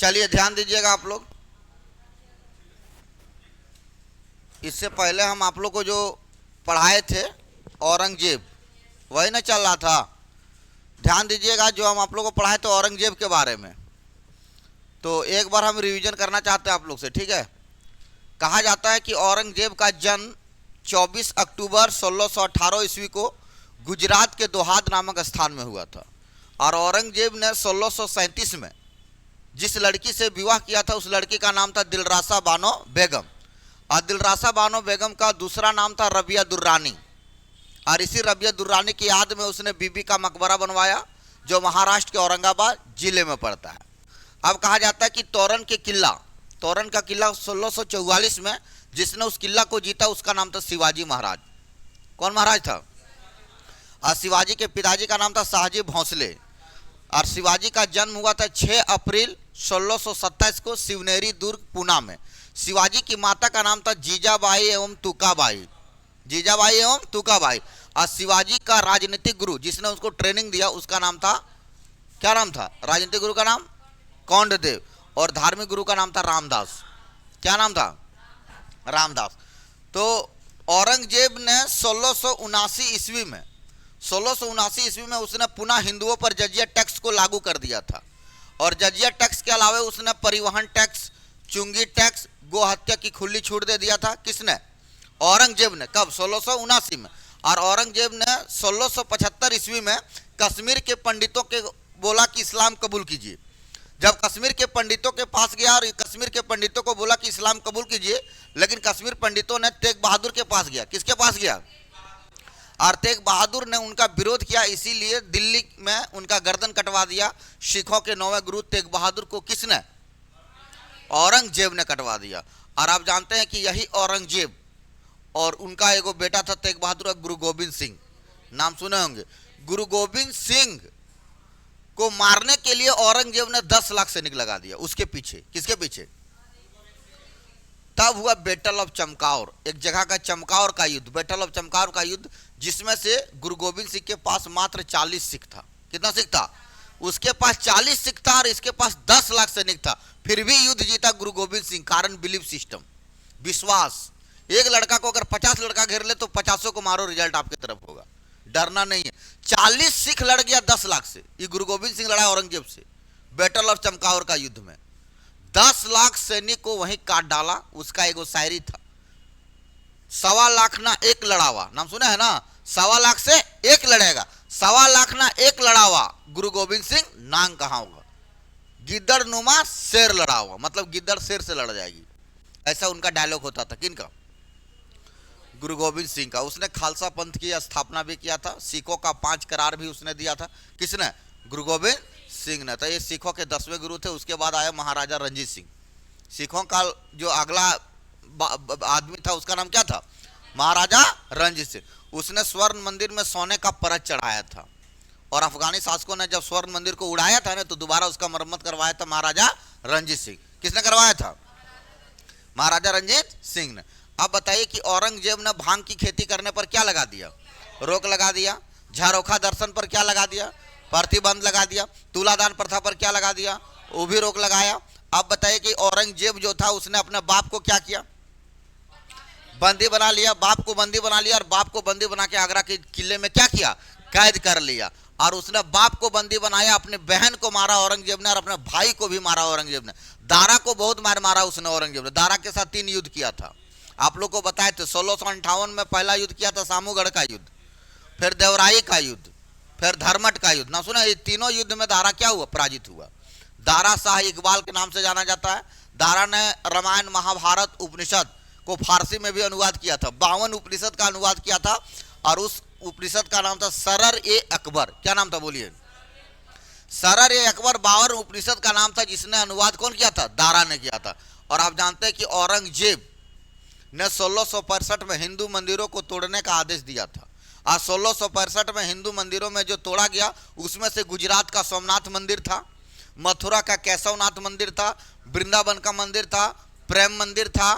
चलिए ध्यान दीजिएगा आप लोग। इससे पहले हम आप लोग को जो पढ़ाए थे औरंगजेब, वही ना चल रहा था। ध्यान दीजिएगा, जो हम आप लोग को पढ़ाए थे औरंगजेब के बारे में, तो एक बार हम रिवीजन करना चाहते हैं आप लोग से, ठीक है। कहा जाता है कि औरंगजेब का जन्म 24 अक्टूबर 1618 ईस्वी को गुजरात के दोहाद नामक स्थान में हुआ था। और औरंगजेब ने 1637 में जिस लड़की से विवाह किया था, उस लड़की का नाम था दिलरासा बानो बेगम। और दिलरासा बानो बेगम का दूसरा नाम था रबिया दुर्रानी। और इसी रबिया दुर्रानी की याद में उसने बीबी का मकबरा बनवाया, जो महाराष्ट्र के औरंगाबाद जिले में पड़ता है। अब कहा जाता है कि तोरन का किला 1644 में जिसने उस किला को जीता, उसका नाम था शिवाजी महाराज। कौन महाराज था? और शिवाजी के पिताजी का नाम था शाहजी भोंसले। और शिवाजी का जन्म हुआ था 6 अप्रैल 1627 को शिवनेरी दुर्ग पूना में। शिवाजी की माता का नाम था जीजाबाई एवं तुकाबाई। और शिवाजी का राजनीतिक गुरु जिसने उसको ट्रेनिंग दिया, उसका नाम था, क्या नाम था? राजनीतिक गुरु का नाम कौंडदेव। और धार्मिक गुरु का नाम था रामदास। क्या नाम था? रामदास। तो औरंगजेब ने 1679 ईस्वी में उसने पुनः हिंदुओं पर जजिया टैक्स को लागू कर दिया था। और जजिया टैक्स के अलावा उसने परिवहन टैक्स, चुंगी टैक्स, गो हत्या की खुली छूट दे दिया था। किसने? औरंगजेब ने। कब? 1679 में। और औरंगजेब ने 1675 ईस्वी में कश्मीर के पंडितों के बोला कि इस्लाम कबूल कीजिए। जब कश्मीर के पंडितों के पास गया और कश्मीर के पंडितों को बोला कि इस्लाम कबूल कीजिए, लेकिन कश्मीर पंडितों ने तेग बहादुर के पास गया। किसके पास गया? और तेग बहादुर ने उनका विरोध किया, इसीलिए दिल्ली में उनका गर्दन कटवा दिया। सिखों के 9वें गुरु तेग बहादुर को किसने? औरंगजेब ने कटवा दिया। और आप जानते हैं कि यही औरंगजेब और उनका एगो बेटा था तेग बहादुर, गुरु गोविंद सिंह, नाम सुने होंगे। गुरु गोविंद सिंह को मारने के लिए औरंगजेब ने 10 लाख सैनिक लगा दिया उसके पीछे। किसके पीछे? तब हुआ बैटल ऑफ चमकौर, एक जगह का चमकौर का युद्ध, बैटल ऑफ चमकौर का युद्ध, जिसमें से गुरु गोविंद सिंह के पास मात्र 40 सिख था। कितना सिख था? उसके पास 40 सिख था और इसके पास 10 लाख सैनिक था। फिर भी युद्ध जीता गुरु गोविंद सिंह। कारण बिलीफ सिस्टम, विश्वास। एक लड़का को अगर 50 लड़का घेर ले तो 50 को मारो, रिजल्ट आपकी तरफ होगा, डरना नहीं है। 40 सिख लड़ गया 10 लाख से। ये गुरु गोविंद सिंह लड़ा औरंगजेब से बैटल ऑफ चमकौर का युद्ध में। 10 लाख सैनिक को वहीं काट डाला। उसका एगो शायरी था, 1.25 लाख ना एक लड़ावा, नाम सुना है ना? 1.25 लाख से एक लड़ेगा, 1.25 लाख ना एक लड़ावा, गुरु गोविंद सिंह नांग कहाँ होगा, गिद्दड़ नुमा शेर लड़ा हुआ, मतलब गिद्दड़ शेर से लड़ जाएगी। ऐसा उनका डायलॉग होता था। किनका? गुरु गोविंद सिंह का। उसने खालसा पंथ की स्थापना भी किया था। सिखों का 5 करार भी उसने दिया था। किसने? गुरु गोविंद सिंह ने। तो ये सिखों के 10वें गुरु थे। उसके बाद आया महाराजा रणजीत सिंह। सिखों का जो अगला आदमी था, उसका नाम क्या था? महाराजा रणजीत सिंह। उसने स्वर्ण मंदिर में सोने का परत चढ़ाया था। और अफगानी शासकों ने जब स्वर्ण मंदिर को उड़ाया था ना, तो दोबारा उसका मरम्मत करवाया था महाराजा रणजीत सिंह। किसने करवाया था? महाराजा रणजीत सिंह ने। अब बताइए कि औरंगजेब ने भांग की खेती करने पर क्या लगा दिया? रोक लगा दिया। झारोखा दर्शन पर क्या लगा दिया? प्रतिबंध लगा दिया। तुलादान प्रथा पर क्या लगा दिया? वो भी रोक लगाया। अब बताइए कि औरंगजेब जो था, उसने अपने बाप को क्या किया? बंदी बना लिया। बाप को बंदी बना लिया और बाप को बंदी बना के आगरा के किले में क्या किया? कैद कर लिया। और उसने बाप को बंदी बनाया, अपने बहन को मारा औरंगजेब ने, और अपने भाई को भी मारा औरंगजेब ने। दारा को बहुत मारा उसने औरंगजेब ने। दारा के साथ 3 युद्ध किया था। आप लोग को बताए थे। 1658 में पहला युद्ध किया था, सामूगढ़ का युद्ध, फिर देवराई का युद्ध, फिर धर्मट का युद्ध। ना सुना? ये तीनों युद्ध में दारा क्या हुआ? पराजित हुआ। दारा शाह इकबाल के नाम से जाना जाता है। दारा ने रामायण, महाभारत, उपनिषद को फारसी में भी अनुवाद किया था। 52 उपनिषद का अनुवाद किया था। और उस उपनिषद का नाम था सरर-ए-अकबर। क्या नाम था? बोलिए। सरर-ए-अकबर 52 उपनिषद का नाम था, जिसने अनुवाद कौन किया था? दारा ने किया था। और आप जानते हैं कि औरंगजेब ने 1665 में हिंदू मंदिरों को तोड़ने का आदेश दिया था। और 1665 में हिंदू मंदिरों में जो तोड़ा गया, उसमें से गुजरात का सोमनाथ मंदिर था, मथुरा का केशवनाथ मंदिर था, वृंदावन का मंदिर था, प्रेम मंदिर था,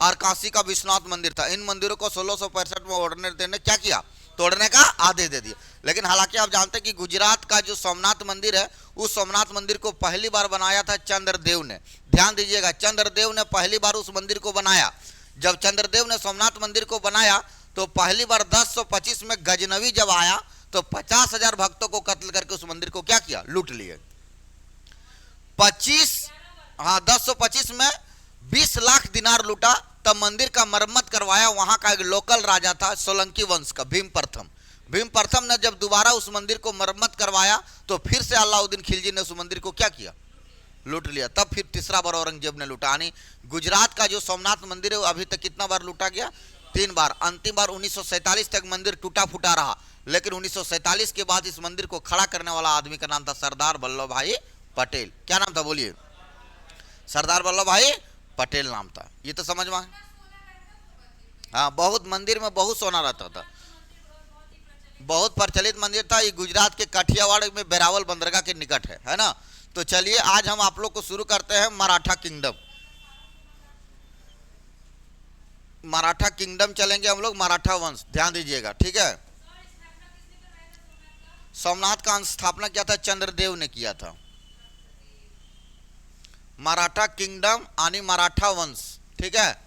और काशी का विश्वनाथ मंदिर था। इन मंदिरों को 1665 में ऑर्डिनेंस देने क्या किया? तोड़ने का आदेश दे दिया। लेकिन हालांकि आप जानते हैं कि गुजरात का जो सोमनाथ मंदिर है, उस सोमनाथ मंदिर को पहली बार बनाया था चंद्रदेव ने। ध्यान दीजिएगा, चंद्रदेव ने पहली बार उस मंदिर को बनाया। जब चंद्रदेव ने सोमनाथ मंदिर को बनाया तो पहली बार 1025 में गजनवी जब आया तो 50,000 भक्तों को कत्ल करके उस मंदिर को क्या किया, लूट लिए। 1025 में 20 लाख दिनार लूटा, तब मंदिर का मरम्मत करवाया। वहां का एक लोकल राजा था सोलंकी वंश का, भीम प्रथम। भीम प्रथम ने जब दोबारा उस मंदिर को मरम्मत करवाया तो फिर से अलाउद्दीन खिलजी ने उस मंदिर को क्या किया, लूट लिया। तब फिर तीसरा बार औरंगजेब ने लूटा। यानी गुजरात का जो सोमनाथ मंदिर है अभी तक कितना बार लूटा गया, 3 बार। अंतिम बार 1947 तक मंदिर टूटा फूटा रहा, लेकिन 1947 के बाद इस मंदिर को खड़ा करने वाला आदमी का नाम था सरदार वल्लभ भाई पटेल। क्या नाम था बोलिए, सरदार वल्लभ भाई पटेल नाम था। ये तो समझ में, हाँ, बहुत मंदिर में बहुत सोना रहता था, बहुत प्रचलित मंदिर था। ये गुजरात के काठियावाड़ में बेरावल बंदरगाह के निकट है ना। तो चलिए आज हम आप लोग को शुरू करते हैं मराठा किंगडम। मराठा किंगडम चलेंगे हम लोग, मराठा वंश, ध्यान दीजिएगा, ठीक है। सोमनाथ का स्थापना किया था चंद्रदेव ने किया था। मराठा किंगडम यानी मराठा वंश, ठीक है।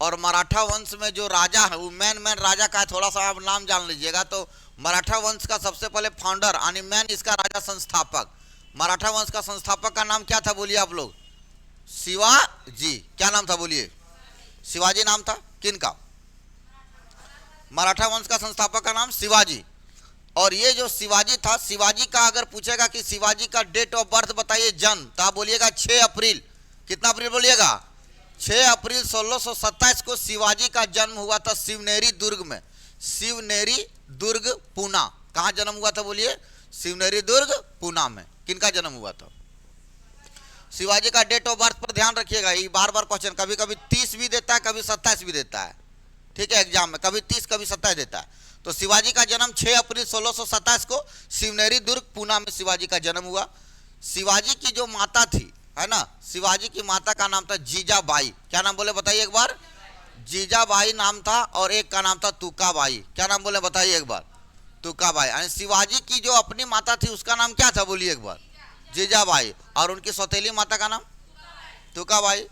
और मराठा वंश में जो राजा है वो मेन राजा का है, थोड़ा सा आप नाम जान लीजिएगा। तो मराठा वंश का सबसे पहले फाउंडर यानी मेन इसका राजा संस्थापक, मराठा वंश का संस्थापक का नाम क्या था बोलिए आप लोग, शिवाजी। क्या नाम था बोलिए, शिवाजी नाम था। किन का, मराठा वंश का संस्थापक का नाम शिवाजी। और ये जो शिवाजी था, शिवाजी का अगर पूछेगा कि शिवाजी का डेट ऑफ बर्थ बताइए, जन्म, तो आप बोलिएगा 6 अप्रैल। कितना अप्रैल बोलिएगा, 6 अप्रैल 1627 को शिवाजी का जन्म हुआ था शिवनेरी दुर्ग में। शिवनेरी दुर्ग पूना, कहाँ जन्म हुआ था बोलिए, शिवनेरी दुर्ग पूना में। किनका जन्म हुआ था, शिवाजी का डेट ऑफ बर्थ पर ध्यान रखिएगा। ये बार बार क्वेश्चन कभी कभी 30 भी देता है, कभी 27 भी देता है, ठीक है, एग्जाम में कभी 30 कभी 27 देता है। तो शिवाजी का जन्म 6 अप्रैल 1627 को शिवनेरी दुर्ग पूना में शिवाजी का जन्म हुआ। शिवाजी की जो माता थी, है ना, शिवाजी की माता का नाम था जीजाबाई। क्या नाम बोले बताइए एक बार, जीजाबाई नाम था। और एक का नाम था तुकाबाई। क्या नाम बोले बताइए एक बार, तुकाबाई। यानी शिवाजी की जो अपनी माता थी उसका नाम क्या था बोलिए एक बार, जीजाबाई। और उनकी सौतेली माता का नाम तुकाबाई।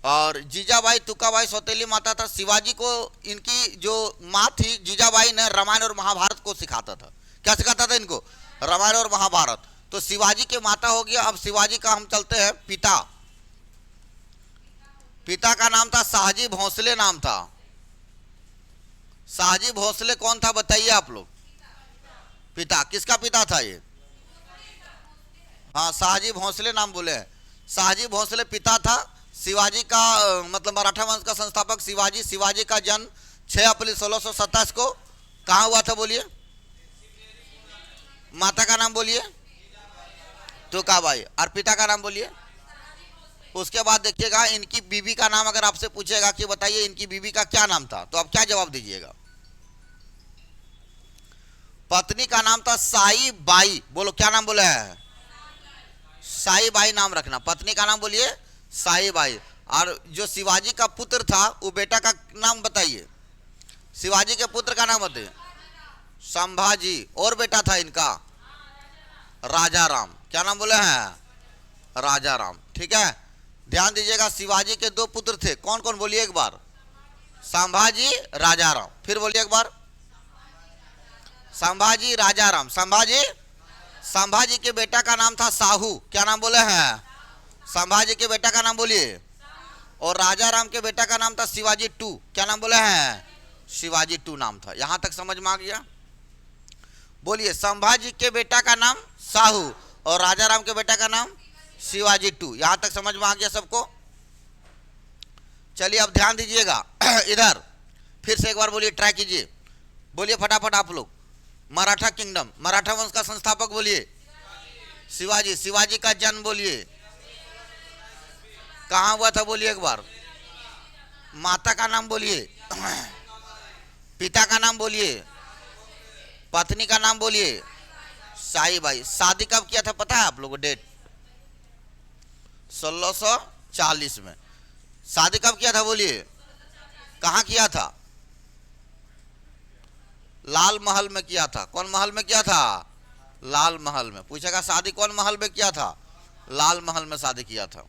और जीजाबाई तुकाबाई सौतेली माता था। शिवाजी को इनकी जो माँ थी जीजाबाई ने रामायण और महाभारत को सिखाता था। क्या सिखाता था इनको, रामायण और महाभारत। तो शिवाजी के माता हो गया। अब शिवाजी का हम चलते हैं पिता। पिता का नाम था शाहजी भोंसले नाम था। शाहजी भोंसले कौन था बताइए आप लोग, पिता। किसका पिता था ये, हाँ, शाहजी भोंसले नाम बोले हैं। शाहजी भोंसले पिता था शिवाजी का, मतलब मराठा वंश का संस्थापक शिवाजी। शिवाजी का जन्म 6 अप्रैल 1627 को कहाँ हुआ था बोलिए, माता का नाम बोलिए तुकाबाई, और पिता का नाम बोलिए। उसके बाद देखिएगा इनकी बीवी का नाम अगर आपसे पूछेगा कि बताइए इनकी बीवी का क्या नाम था, तो आप क्या जवाब दीजिएगा। पत्नी का नाम था साई बाई। बोलो क्या नाम बोले है, साई बाई नाम रखना। पत्नी का नाम बोलिए साई बाई। और जो शिवाजी का पुत्र था वो बेटा का नाम बताइए, शिवाजी के पुत्र का नाम बताइए, संभाजी। और बेटा था इनका राजा राम। क्या नाम बोले हैं, राजा राम, ठीक है। ध्यान दीजिएगा शिवाजी के 2 पुत्र थे, कौन कौन बोलिए एक बार, संभाजी राजा राम। फिर बोलिए एक बार, संभाजी राजा राम। संभाजी के बेटा का नाम था साहू। क्या नाम बोले हैं, संभाजी के बेटा का नाम बोलिए। और राजा राम के बेटा का नाम था शिवाजी 2। क्या नाम बोले हैं, शिवाजी 2 नाम था। यहां तक समझ में आ गया, बोलिए। संभाजी के बेटा का नाम साहू और राजा राम के बेटा का नाम शिवाजी 2। यहां तक समझ में आ गया सबको। चलिए अब ध्यान दीजिएगा इधर, फिर से एक बार बोलिए, ट्राई कीजिए, बोलिए फटाफट आप लोग। मराठा किंगडम, मराठा वंश का संस्थापक बोलिए शिवाजी। शिवाजी का जन्म बोलिए, कहां हुआ था बोलिए एक बार, माता का नाम बोलिए, पिता का नाम बोलिए, पत्नी का नाम बोलिए साई बाई। शादी कब किया था पता है आप लोगों को, डेट 1640 में। शादी कब किया था बोलिए, कहां किया था, लाल महल में किया था। कौन महल में किया था? लाल महल में। पूछेगा शादी कौन महल में किया था? लाल महल में शादी किया था।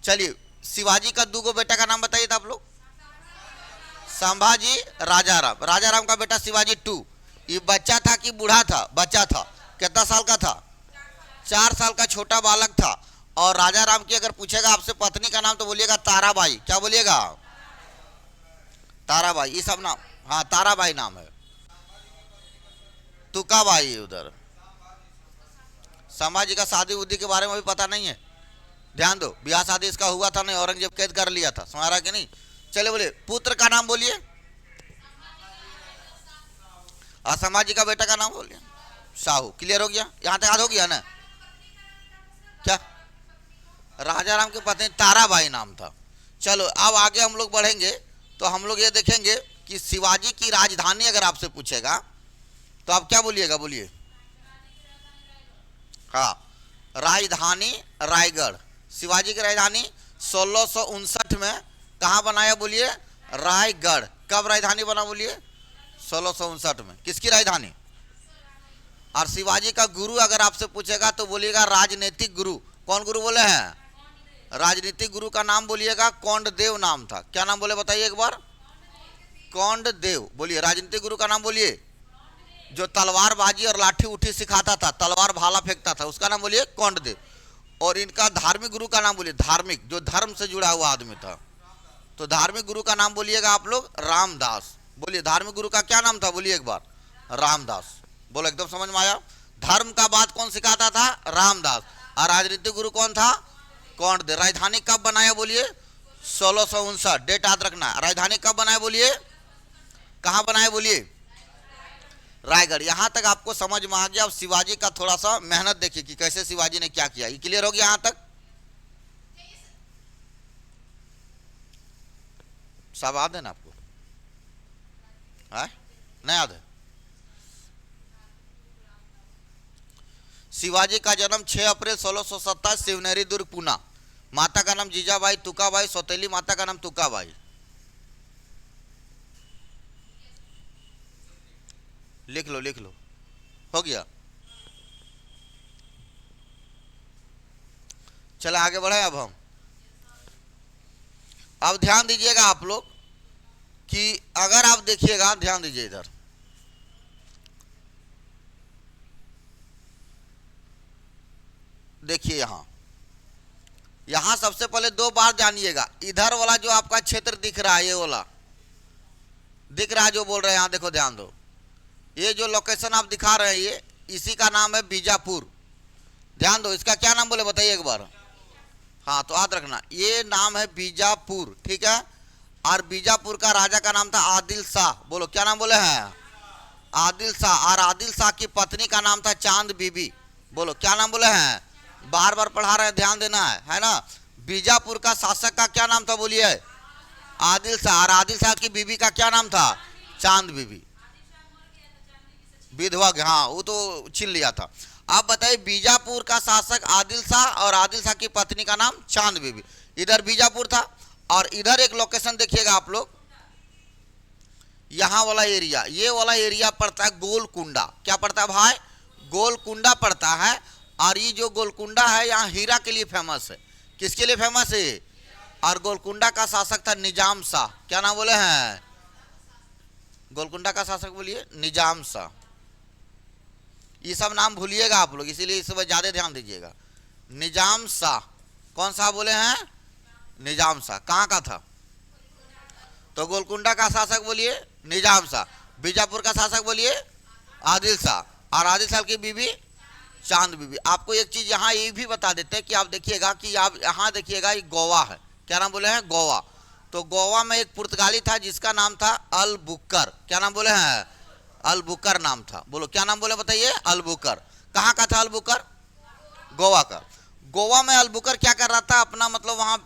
चलिए, शिवाजी का दूगो बेटा का नाम बताइए था आप लोग। संभाजी, राजाराम। राजाराम का बेटा शिवाजी 2। ये बच्चा था कि बूढ़ा था? बच्चा था। कितना साल का था? 4 साल का छोटा बालक था। और राजाराम की अगर पूछेगा आपसे पत्नी का नाम तो बोलिएगा ताराबाई। क्या बोलिएगा? ताराबाई। ये सब नाम, हाँ ताराबाई नाम है। तुकाबाई उधर। संभाजी का शादी उदी के बारे में भी पता नहीं है। ध्यान दो, ब्याह शादी इसका हुआ था नहीं, औरंगजेब कैद कर लिया था। समझ रहा कि नहीं? चले बोले पुत्र का नाम बोलिए। और संभाजी का बेटा का नाम बोलिए शाहू। क्लियर हो गया? यहां तक याद हो गया ना? क्या? राजाराम की पत्नी ताराबाई नाम था। चलो अब आगे हम लोग बढ़ेंगे तो हम लोग ये देखेंगे कि शिवाजी की राजधानी अगर आपसे पूछेगा तो आप क्या बोलिएगा? बोलिए। हाँ, राजधानी रायगढ़। शिवाजी की राजधानी 1659 में कहाँ बनाया? बोलिए रायगढ़। कब राजधानी बना? बोलिए 1659 में। किसकी राजधानी? और शिवाजी का गुरु अगर आपसे पूछेगा तो बोलिएगा राजनीतिक गुरु। कौन गुरु बोले हैं? राजनीतिक गुरु का नाम बोलिएगा कौंडदेव नाम था। क्या नाम बोले बताइए एक बार? कौंडदेव। बोलिए राजनीतिक गुरु का नाम बोलिए। जो तलवारबाजी और लाठी उठी सिखाता था, तलवार भाला फेंकता था, उसका नाम बोलिए कौंडदेव। और इनका धार्मिक गुरु का नाम बोलिए धार्मिक, जो धर्म से जुड़ा हुआ आदमी था। तो धार्मिक गुरु का नाम बोलिएगा आप लोग रामदास। बोलिए धार्मिक गुरु का क्या नाम था? बोलिए एक बार। रामदास। बोलो एकदम समझ में आया? धर्म का बात कौन सिखाता था? रामदास। और राजनीतिक गुरु कौन था? कौंडदेव। राजधानी कब बनाया? बोलिए 1659। डेट याद रखना। राजधानी कब बनाया? बोलिए। कहां बनाया? बोलिए रायगढ़। यहां तक आपको समझ में आ गया। अब शिवाजी का थोड़ा सा मेहनत देखिए कि कैसे शिवाजी ने क्या किया। ये क्लियर हो गया यहां तक? सब याद है ना आपको? है? नहीं याद है? शिवाजी का जन्म 6 अप्रैल 1627 शिवनेरी दुर्ग पूना। माता का नाम जीजाबाई तुकाबाई। सौतेली माता का नाम तुकाबाई। लिख लो लिख लो। हो गया? चलो आगे बढ़े अब हम। अब ध्यान दीजिएगा आप लोग कि अगर आप देखिएगा, ध्यान दीजिए इधर, देखिए यहां सबसे पहले 2 बार जानिएगा। इधर वाला जो आपका क्षेत्र दिख रहा है, ये वाला दिख रहा है जो बोल रहे हैं, यहां देखो ध्यान दो। ये जो लोकेशन आप दिखा रहे हैं ये, इसी का नाम है बीजापुर। ध्यान दो, इसका क्या नाम बोले बताइए एक बार। हाँ तो याद रखना, ये नाम है बीजापुर। ठीक है? और बीजापुर का राजा का नाम था आदिल शाह। बोलो क्या नाम बोले हैं? आदिल शाह। और आदिल शाह की पत्नी का नाम था चांद बीबी। बोलो क्या नाम बोले हैं? बार बार पढ़ा रहे हैं, ध्यान देना है ना? बीजापुर का शासक का क्या नाम था? बोलिए आदिल शाह। और आदिल शाह की बीबी का क्या नाम था? चांद बीबी। विधवा, हाँ वो तो छीन लिया था। आप बताइए, बीजापुर का शासक आदिल शाह और आदिल शाह की पत्नी का नाम चांद बीबी। इधर बीजापुर था। और इधर एक लोकेशन देखिएगा आप लोग, यहां वाला एरिया, ये वाला एरिया पड़ता है गोलकुंडा। क्या पड़ता है भाई? गोलकुंडा पड़ता है। और ये जो गोलकुंडा है यहाँ हीरा के लिए फेमस है। किसके लिए फेमस है? और गोलकुंडा का शासक था निजाम शाह। क्या नाम बोले हैं? गोलकुंडा का शासक बोलिए निजाम शाह। ये सब नाम भूलिएगा आप लोग, इसीलिए इस पर ज्यादा ध्यान दीजिएगा। निजाम शाह। कौन सा बोले हैं? निजाम शाह। कहाँ का था? तो गोलकुंडा का शासक बोलिए निजाम शाह। बीजापुर का शासक बोलिए आदिल शाह। और आदिल शाह की बीबी चांद बीबी। आपको एक चीज यहाँ ये भी बता देते हैं कि आप देखिएगा कि आप यहाँ देखिएगा, ये गोवा है। क्या नाम बोले हैं? गोवा। तो गोवा में एक पुर्तगाली था जिसका नाम था अलबुकर। क्या नाम बोले हैं? अलबुकर नाम था। बोलो क्या नाम बोले बताइए? अलबुकर। कहाँ का था अलबुकर? गोवा का। गोवा में अलबुकर क्या कर रहा था? अपना मतलब वहाँ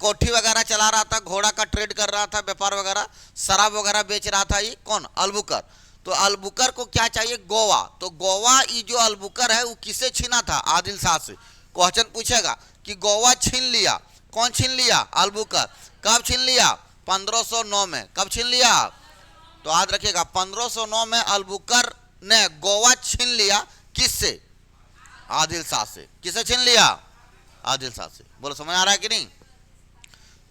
कोठी वगैरह चला रहा था, घोड़ा का ट्रेड कर रहा था, व्यापार वगैरह, शराब वगैरह बेच रहा था। ये कौन? अलबुकर। तो अलबुकर को क्या चाहिए? गोवा। तो गोवा, ये जो अलबुकर है वो किसे छीना था? आदिल शाह से। क्वेश्चन पूछेगा कि गोवा छीन लिया, कौन छीन लिया? अलबुकर। कब छीन लिया? 1509 में। कब छीन लिया? तो याद रखिएगा 1509 में अल्बुकर ने गोवा छीन लिया, किससे? आदिल शाह से। किसे छीन लिया? आदिल शाह से। बोलो समझ आ रहा है कि नहीं?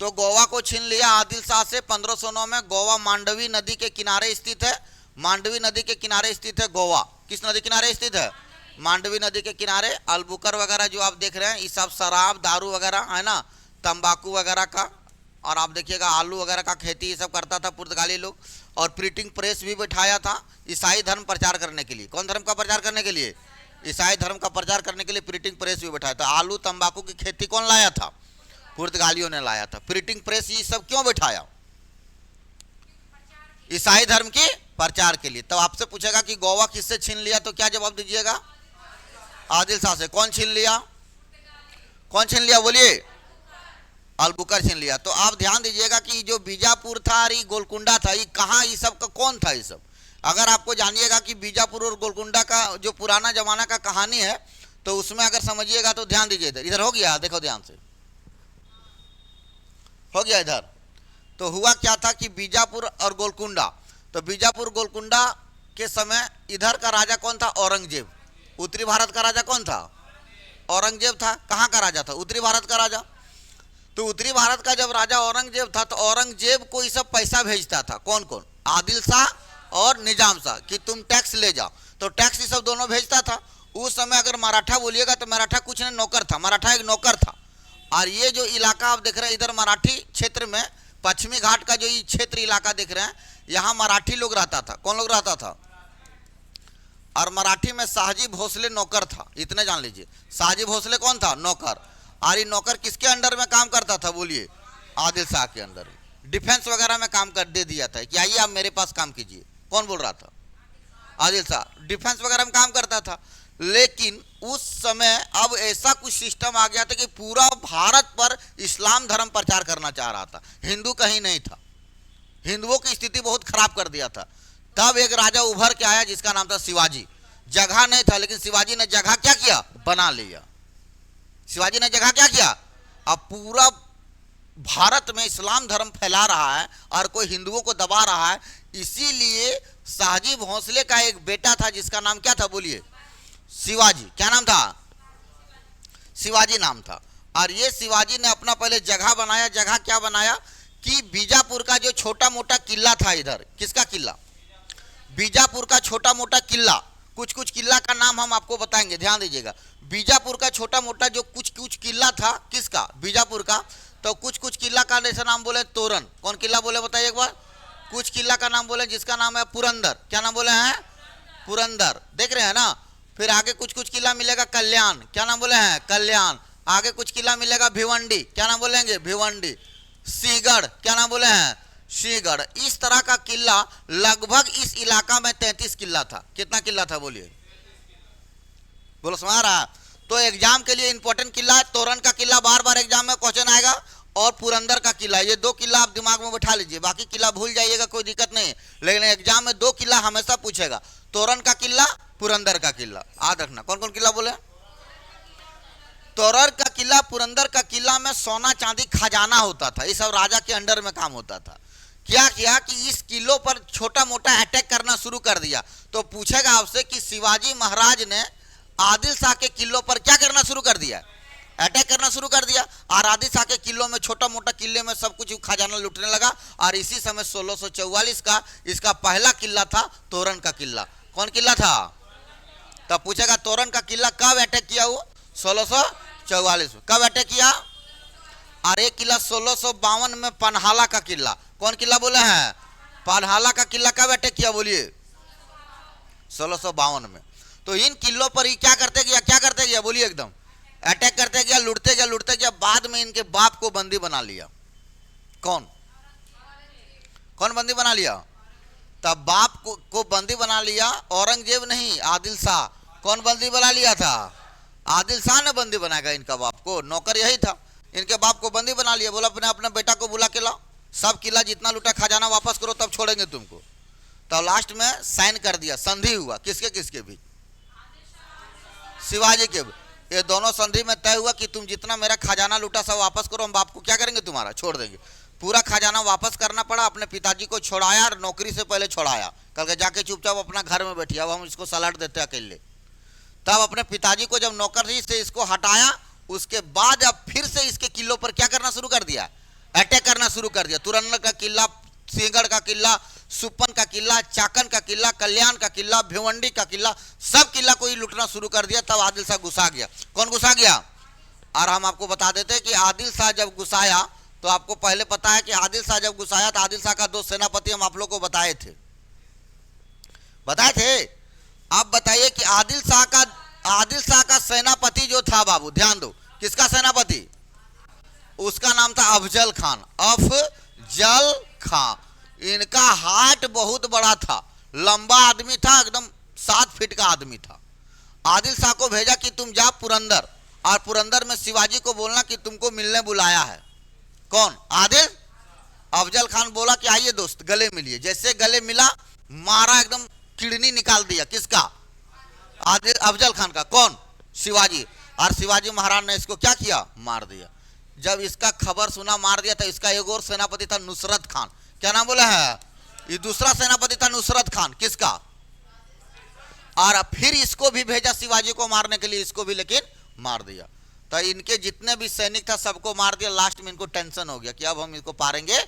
तो गोवा को छीन लिया आदिल शाह से 1509 में। गोवा मांडवी नदी के किनारे स्थित है। मांडवी नदी के किनारे स्थित है गोवा। किस नदी किनारे स्थित है? मांडवी नदी के किनारे। अल्बुकर वगैरह जो आप देख रहे हैं ये सब शराब दारू वगैरह है ना, तंबाकू वगैरह का, और आप देखिएगा आलू वगैरह का खेती ये सब करता था पुर्तगाली लोग। और प्रिंटिंग प्रेस भी बैठाया था ईसाई धर्म प्रचार करने के लिए। कौन धर्म का प्रचार करने के लिए? ईसाई धर्म का प्रचार करने के लिए प्रिंटिंग प्रेस भी बैठाया था। आलू तंबाकू की खेती कौन लाया था? पुर्तगालियों ने लाया था। प्रिंटिंग प्रेस ये सब क्यों बैठाया? ईसाई धर्म के प्रचार के लिए। तब आपसे पूछेगा कि गोवा किससे छीन लिया, तो क्या जवाब दीजिएगा? आदिल शाह से। कौन छीन लिया? कौन छीन लिया बोलिए? अल्बुकर छीन लिया। तो आप ध्यान दीजिएगा कि जो बीजापुर था और ये गोलकुंडा था, ये कहाँ, ये सब का कौन था? ये सब अगर आपको जानिएगा कि बीजापुर और गोलकुंडा का जो पुराना जमाना का कहानी है, तो उसमें अगर समझिएगा तो ध्यान दीजिए। इधर इधर हो गया, देखो ध्यान से, हो गया इधर। तो हुआ क्या था कि बीजापुर और गोलकुंडा, तो बीजापुर गोलकुंडा के समय इधर का राजा कौन था? औरंगजेब। उत्तरी भारत का राजा कौन था? औरंगजेब था। कहाँ का राजा था? उत्तरी भारत का राजा। तो उत्तरी भारत का जब राजा औरंगजेब था, तो औरंगजेब को ये सब पैसा भेजता था। कौन कौन? आदिल शाह और निजाम शाह, कि तुम टैक्स ले जाओ। तो टैक्स ये सब दोनों भेजता था। उस समय अगर मराठा बोलिएगा तो मराठा कुछ नहीं, नौकर था। मराठा एक नौकर था। और ये जो इलाका आप देख रहे हैं इधर मराठी क्षेत्र में, पश्चिमी घाट का जो ये क्षेत्र इलाका देख रहे हैं, यहाँ मराठी लोग रहता था। कौन लोग रहता था? और मराठी में शाहजी भोसले नौकर था। इतने जान लीजिए, शाहजी भोसले कौन था? नौकर। और ये नौकर किसके अंडर में काम करता था बोलिए? आदिल शाह के अंडर में। डिफेंस वगैरह में काम कर दे दिया था कि आइए आप मेरे पास काम कीजिए। कौन बोल रहा था? आदिल शाह। डिफेंस वगैरह में काम करता था। लेकिन उस समय अब ऐसा कुछ सिस्टम आ गया था कि पूरा भारत पर इस्लाम धर्म प्रचार करना चाह रहा था। हिंदू कहीं नहीं था। हिंदुओं की स्थिति बहुत खराब कर दिया था। तब एक राजा उभर के आया जिसका नाम था शिवाजी। जगह नहीं था, लेकिन शिवाजी ने जगह क्या किया? बना लिया। शिवाजी ने जगह क्या किया? अब पूरा भारत में इस्लाम धर्म फैला रहा है और कोई हिंदुओं को दबा रहा है। इसीलिए शाहजी भोसले का एक बेटा था जिसका नाम क्या था बोलिए? शिवाजी। क्या नाम था? शिवाजी नाम था। और ये शिवाजी ने अपना पहले जगह बनाया। जगह क्या बनाया कि बीजापुर का जो छोटा मोटा किला था, इधर किसका किला? बीजापुर का छोटा मोटा किला। कुछ कुछ किला का नाम हम आपको बताएंगे, ध्यान दीजिएगा। बीजापुर का छोटा मोटा जो कुछ कुछ किला था, किसका? बीजापुर का। तो कुछ कुछ किला का जैसे नाम बोले तोरण। कौन किला बोले बताइए एक बार? कुछ किला का नाम बोले जिसका नाम है पुरंदर। क्या नाम बोले हैं? पुरंदर। देख रहे हैं ना। फिर आगे कुछ कुछ किला मिलेगा कल्याण। क्या नाम बोले हैं? कल्याण। आगे कुछ किला मिलेगा भिवंडी। क्या नाम बोलेंगे? भिवंडी। सिंहगढ़। क्या नाम बोले हैं? सिंहगढ़। इस तरह का किला लगभग इस इलाका में 33 किला था। कितना किला था बोलिए? बोलो समझ रहा? तो एग्जाम के लिए इंपॉर्टेंट किला है तोरण का किला, बार बार एग्जाम में क्वेश्चन आएगा, और पुरंदर का किला। ये दो किला आप दिमाग में बैठा लीजिए। बाकी किला भूल जाइएगा, कोई दिक्कत नहीं, लेकिन एग्जाम में दो किला हमेशा पूछेगा, तोरण का किला, पुरंदर का किला। याद रखना। कौन कौन किला बोले? तोरण का किला, पुरंदर का किला में सोना चांदी खजाना होता था। ये सब राजा के अंडर में काम होता था। क्या किया कि इस किलों पर छोटा मोटा अटैक करना शुरू कर दिया। तो पूछेगा आपसे कि शिवाजी महाराज ने आदिल शाह के किलों पर क्या करना शुरू कर दिया? अटैक करना शुरू कर दिया। और आदिल शाह के किलों में, छोटा मोटा किले में सब कुछ खजाना लूटने लगा। और इसी समय 1644 का इसका पहला किला था तोरण का किला। कौन किला था? तब पूछेगा तोरण का किला कब अटैक किया? वो 1644 में। कब अटैक किया? और एक किला 1652 में पनहाला का किला। कौन किला बोले हैं? पनहाला का किला कब अटैक किया बोलिए? 1652 में। तो इन किलों पर ही क्या करते गया? क्या करते गया बोलिए? एकदम अटैक करते गया, लूटते गया, लूटते गया। बाद में इनके बाप को बंदी बना लिया। कौन कौन बंदी बना लिया? तब बाप को बंदी बना लिया औरंगजेब नहीं, आदिल शाह। कौन बंदी बना लिया था? आदिल शाह ने बंदी बनाएगा इनका बाप को। नौकर यही था। इनके बाप को बंदी बना लिया। बोला अपने अपने बेटा को बुला के लाओ, सब किला जितना लूटा खजाना वापस करो, तब छोड़ेंगे तुमको। तब लास्ट में साइन कर दिया, संधि हुआ। किसके किसके भी? शिवाजी के। ये दोनों संधि में तय हुआ कि तुम जितना मेरा खजाना लूटा सब वापस करो, हम बाप को क्या करेंगे? तुम्हारा छोड़ देंगे। पूरा खजाना वापस करना पड़ा, अपने पिताजी को छोड़ाया और नौकरी से पहले छोड़ाया, कल के जाके चुपचाप अपना घर में बैठिए, अब हम इसको सलाट देते अकेले। तब अपने पिताजी को जब नौकरी से इसको हटाया, उसके बाद अब फिर से इसके किलों पर क्या करना शुरू कर दिया, अटैक करना शुरू कर दिया। तुरंगल का किला, सिंहगढ़ का किला, सुपन का किला, चाकन का किला, कल्याण का किला, भिवंडी का किला, सब किला को ही लूटना शुरू कर दिया। तब आदिल शाह गुस्सा गया। कौन गुस्सा गया? और हम आपको बता देते हैं कि आदिल शाह जब गुस्साया, तो आपको पहले पता है कि आदिल शाह जब गुस्साया तो आदिल शाह का दो सेनापति हम आप लोग को बताए थे। आप बताइए कि आदिल शाह का सेनापति जो था बाबू, ध्यान दो, किसका सेनापति? उसका नाम था अफजल खान। अफजल खान। इनका हाइट बहुत बड़ा था, लंबा आदमी था, एकदम 7 फीट का आदमी था। आदिल शाह को भेजा कि तुम जा पुरंदर, और पुरंदर में शिवाजी को बोलना कि तुमको मिलने बुलाया है। कौन? आदिल। अफजल खान बोला कि आइए दोस्त गले मिलिए। जैसे गले मिला, मारा, एकदम किडनी निकाल दिया। किसका? आदिल, अफजल खान का। कौन? शिवाजी। और शिवाजी महाराज ने इसको क्या किया? मार दिया। जब इसका खबर सुना मार दिया, तो इसका एक और सेनापति था नुसरत खान। क्या नाम बोला है? ये दूसरा सेनापति था नुसरत खान। किसका? और फिर इसको भी भेजा शिवाजी को मारने के लिए, इसको भी लेकिन मार दिया। तो इनके जितने भी सैनिक था सबको मार दिया। लास्ट में इनको टेंशन हो गया कि अब हम इनको पारेंगे,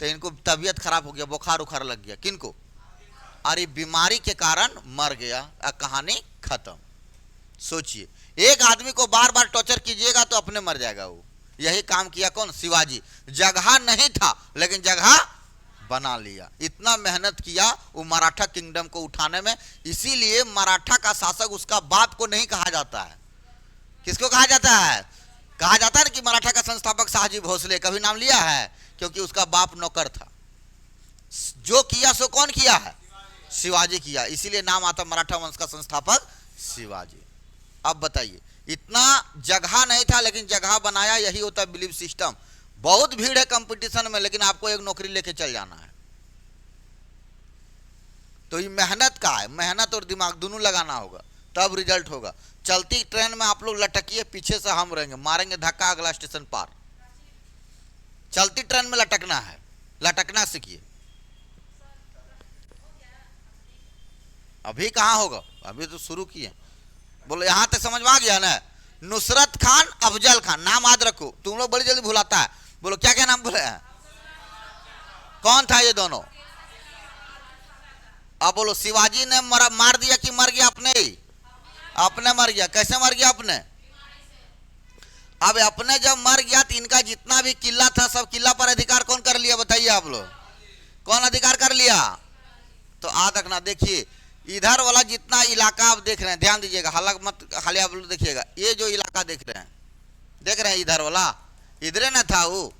तो इनको तबीयत खराब हो गया, बुखार उखार लग गया। किनको? अरे बीमारी के कारण मर गया। कहानी खत्म। सोचिए, एक आदमी को बार बार टॉर्चर कीजिएगा तो अपने मर जाएगा वो। यही काम किया कौन? शिवाजी। जगह नहीं था लेकिन जगह बना लिया। इतना मेहनत किया वो मराठा किंगडम को उठाने में। इसीलिए मराठा का शासक उसका बाप को नहीं कहा जाता है। किसको कहा जाता है? कहा जाता है कि मराठा का संस्थापक शाहजी भोसले। कभी नाम लिया है? क्योंकि उसका बाप नौकर था। जो किया सो कौन किया है? शिवाजी किया। इसीलिए नाम आता मराठा वंश का संस्थापक शिवाजी। अब बताइए, इतना जगह नहीं था लेकिन जगह बनाया। यही होता है बिलीव सिस्टम। बहुत भीड़ है कंपटीशन में, लेकिन आपको एक नौकरी लेके चल जाना है। तो ये मेहनत का है, मेहनत और दिमाग दोनों लगाना होगा, तब रिजल्ट होगा। चलती ट्रेन में आप लोग लटकिए, पीछे से हम रहेंगे, मारेंगे धक्का, अगला स्टेशन पार। चलती ट्रेन में लटकना है, लटकना सीखिए। अभी कहाँ होगा? अभी तो शुरू किए। बोलो यहां तक समझ में आ गया ना? नुसरत खान, अफजल खान, नाम याद रखो। तुम लोग बड़ी जल्दी भुलाता है। बोलो क्या क्या नाम बोले हैं? कौन था ये दोनों? अब बोलो, शिवाजी ने मार दिया कि मर गया अपने ही? अपने मर गया। कैसे मर गया? अपने। अब अपने जब मर गया तो इनका जितना भी किला था सब किला पर अधिकार कौन कर लिया? बताइए आप लोग, कौन अधिकार कर लिया? तो आज तक ना देखिए, इधर वाला जितना इलाका आप देख रहे हैं, ध्यान दीजिएगा, हालांकि मत खाली आप लोग देखिएगा। ये जो इलाका देख रहे हैं इधर वाला, इधरे ना था वो।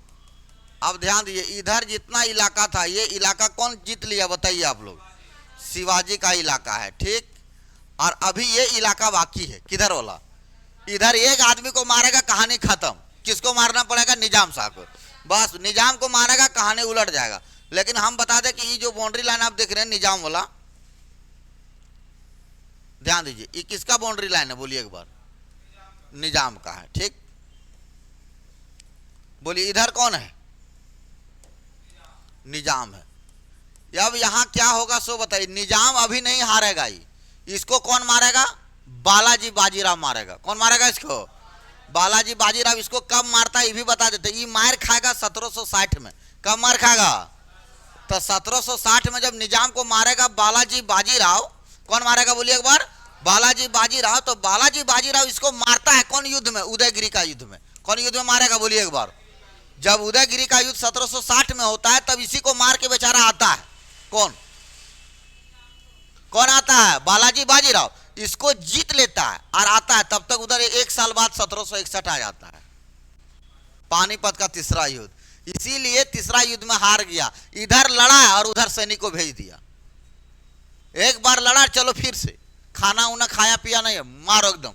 अब ध्यान दीजिए, इधर जितना इलाका था, ये इलाका कौन जीत लिया? बताइए आप लोग। शिवाजी का इलाका है, ठीक। और अभी ये इलाका बाकी है, किधर वाला? इधर एक आदमी को मारेगा, कहानी खत्म। किसको मारना पड़ेगा? निजाम शाह को। बस निजाम को मारेगा, कहानी उलट जाएगा। लेकिन हम बता दें कि ये जो बाउंड्री लाइन आप देख रहे हैं निजाम वाला, ध्यान दीजिए, ये किसका बाउंड्री लाइन है? बोलिए एक बार। निजाम का है, ठीक। बोलिए इधर कौन है? निजाम है। अब यहां क्या होगा सो बताइए। निजाम अभी नहीं हारेगा। इसको कौन मारेगा? बालाजी बाजीराव मारेगा। कौन मारेगा इसको? बालाजी बाजीराव। इसको कब मारता है ये भी बता देते। ये मार खाएगा 1760 में। कब मार खाएगा? तो 1760 में जब निजाम को मारेगा बालाजी बाजीराव। कौन मारेगा? बोलिए एक बार। बालाजी बाजीराव। तो बालाजी बाजीराव इसको मारता है कौन युद्ध में? उदयगिरी का युद्ध में। कौन युद्ध में मारेगा? बोलिए एक बार। जब उदयगिरी का युद्ध 1760 में होता है, तब इसी को मार के बेचारा आता है। कौन कौन आता है? बालाजी बाजीराव। इसको जीत लेता है और आता है। तब तक उधर एक साल बाद 1761 आ जाता है, पानीपत का तीसरा युद्ध। इसीलिए तीसरा युद्ध में हार गया। इधर लड़ा और उधर सैनिक को भेज दिया। एक बार लड़ा, चलो फिर से खाना उना खाया पिया नहीं, मारो एकदम।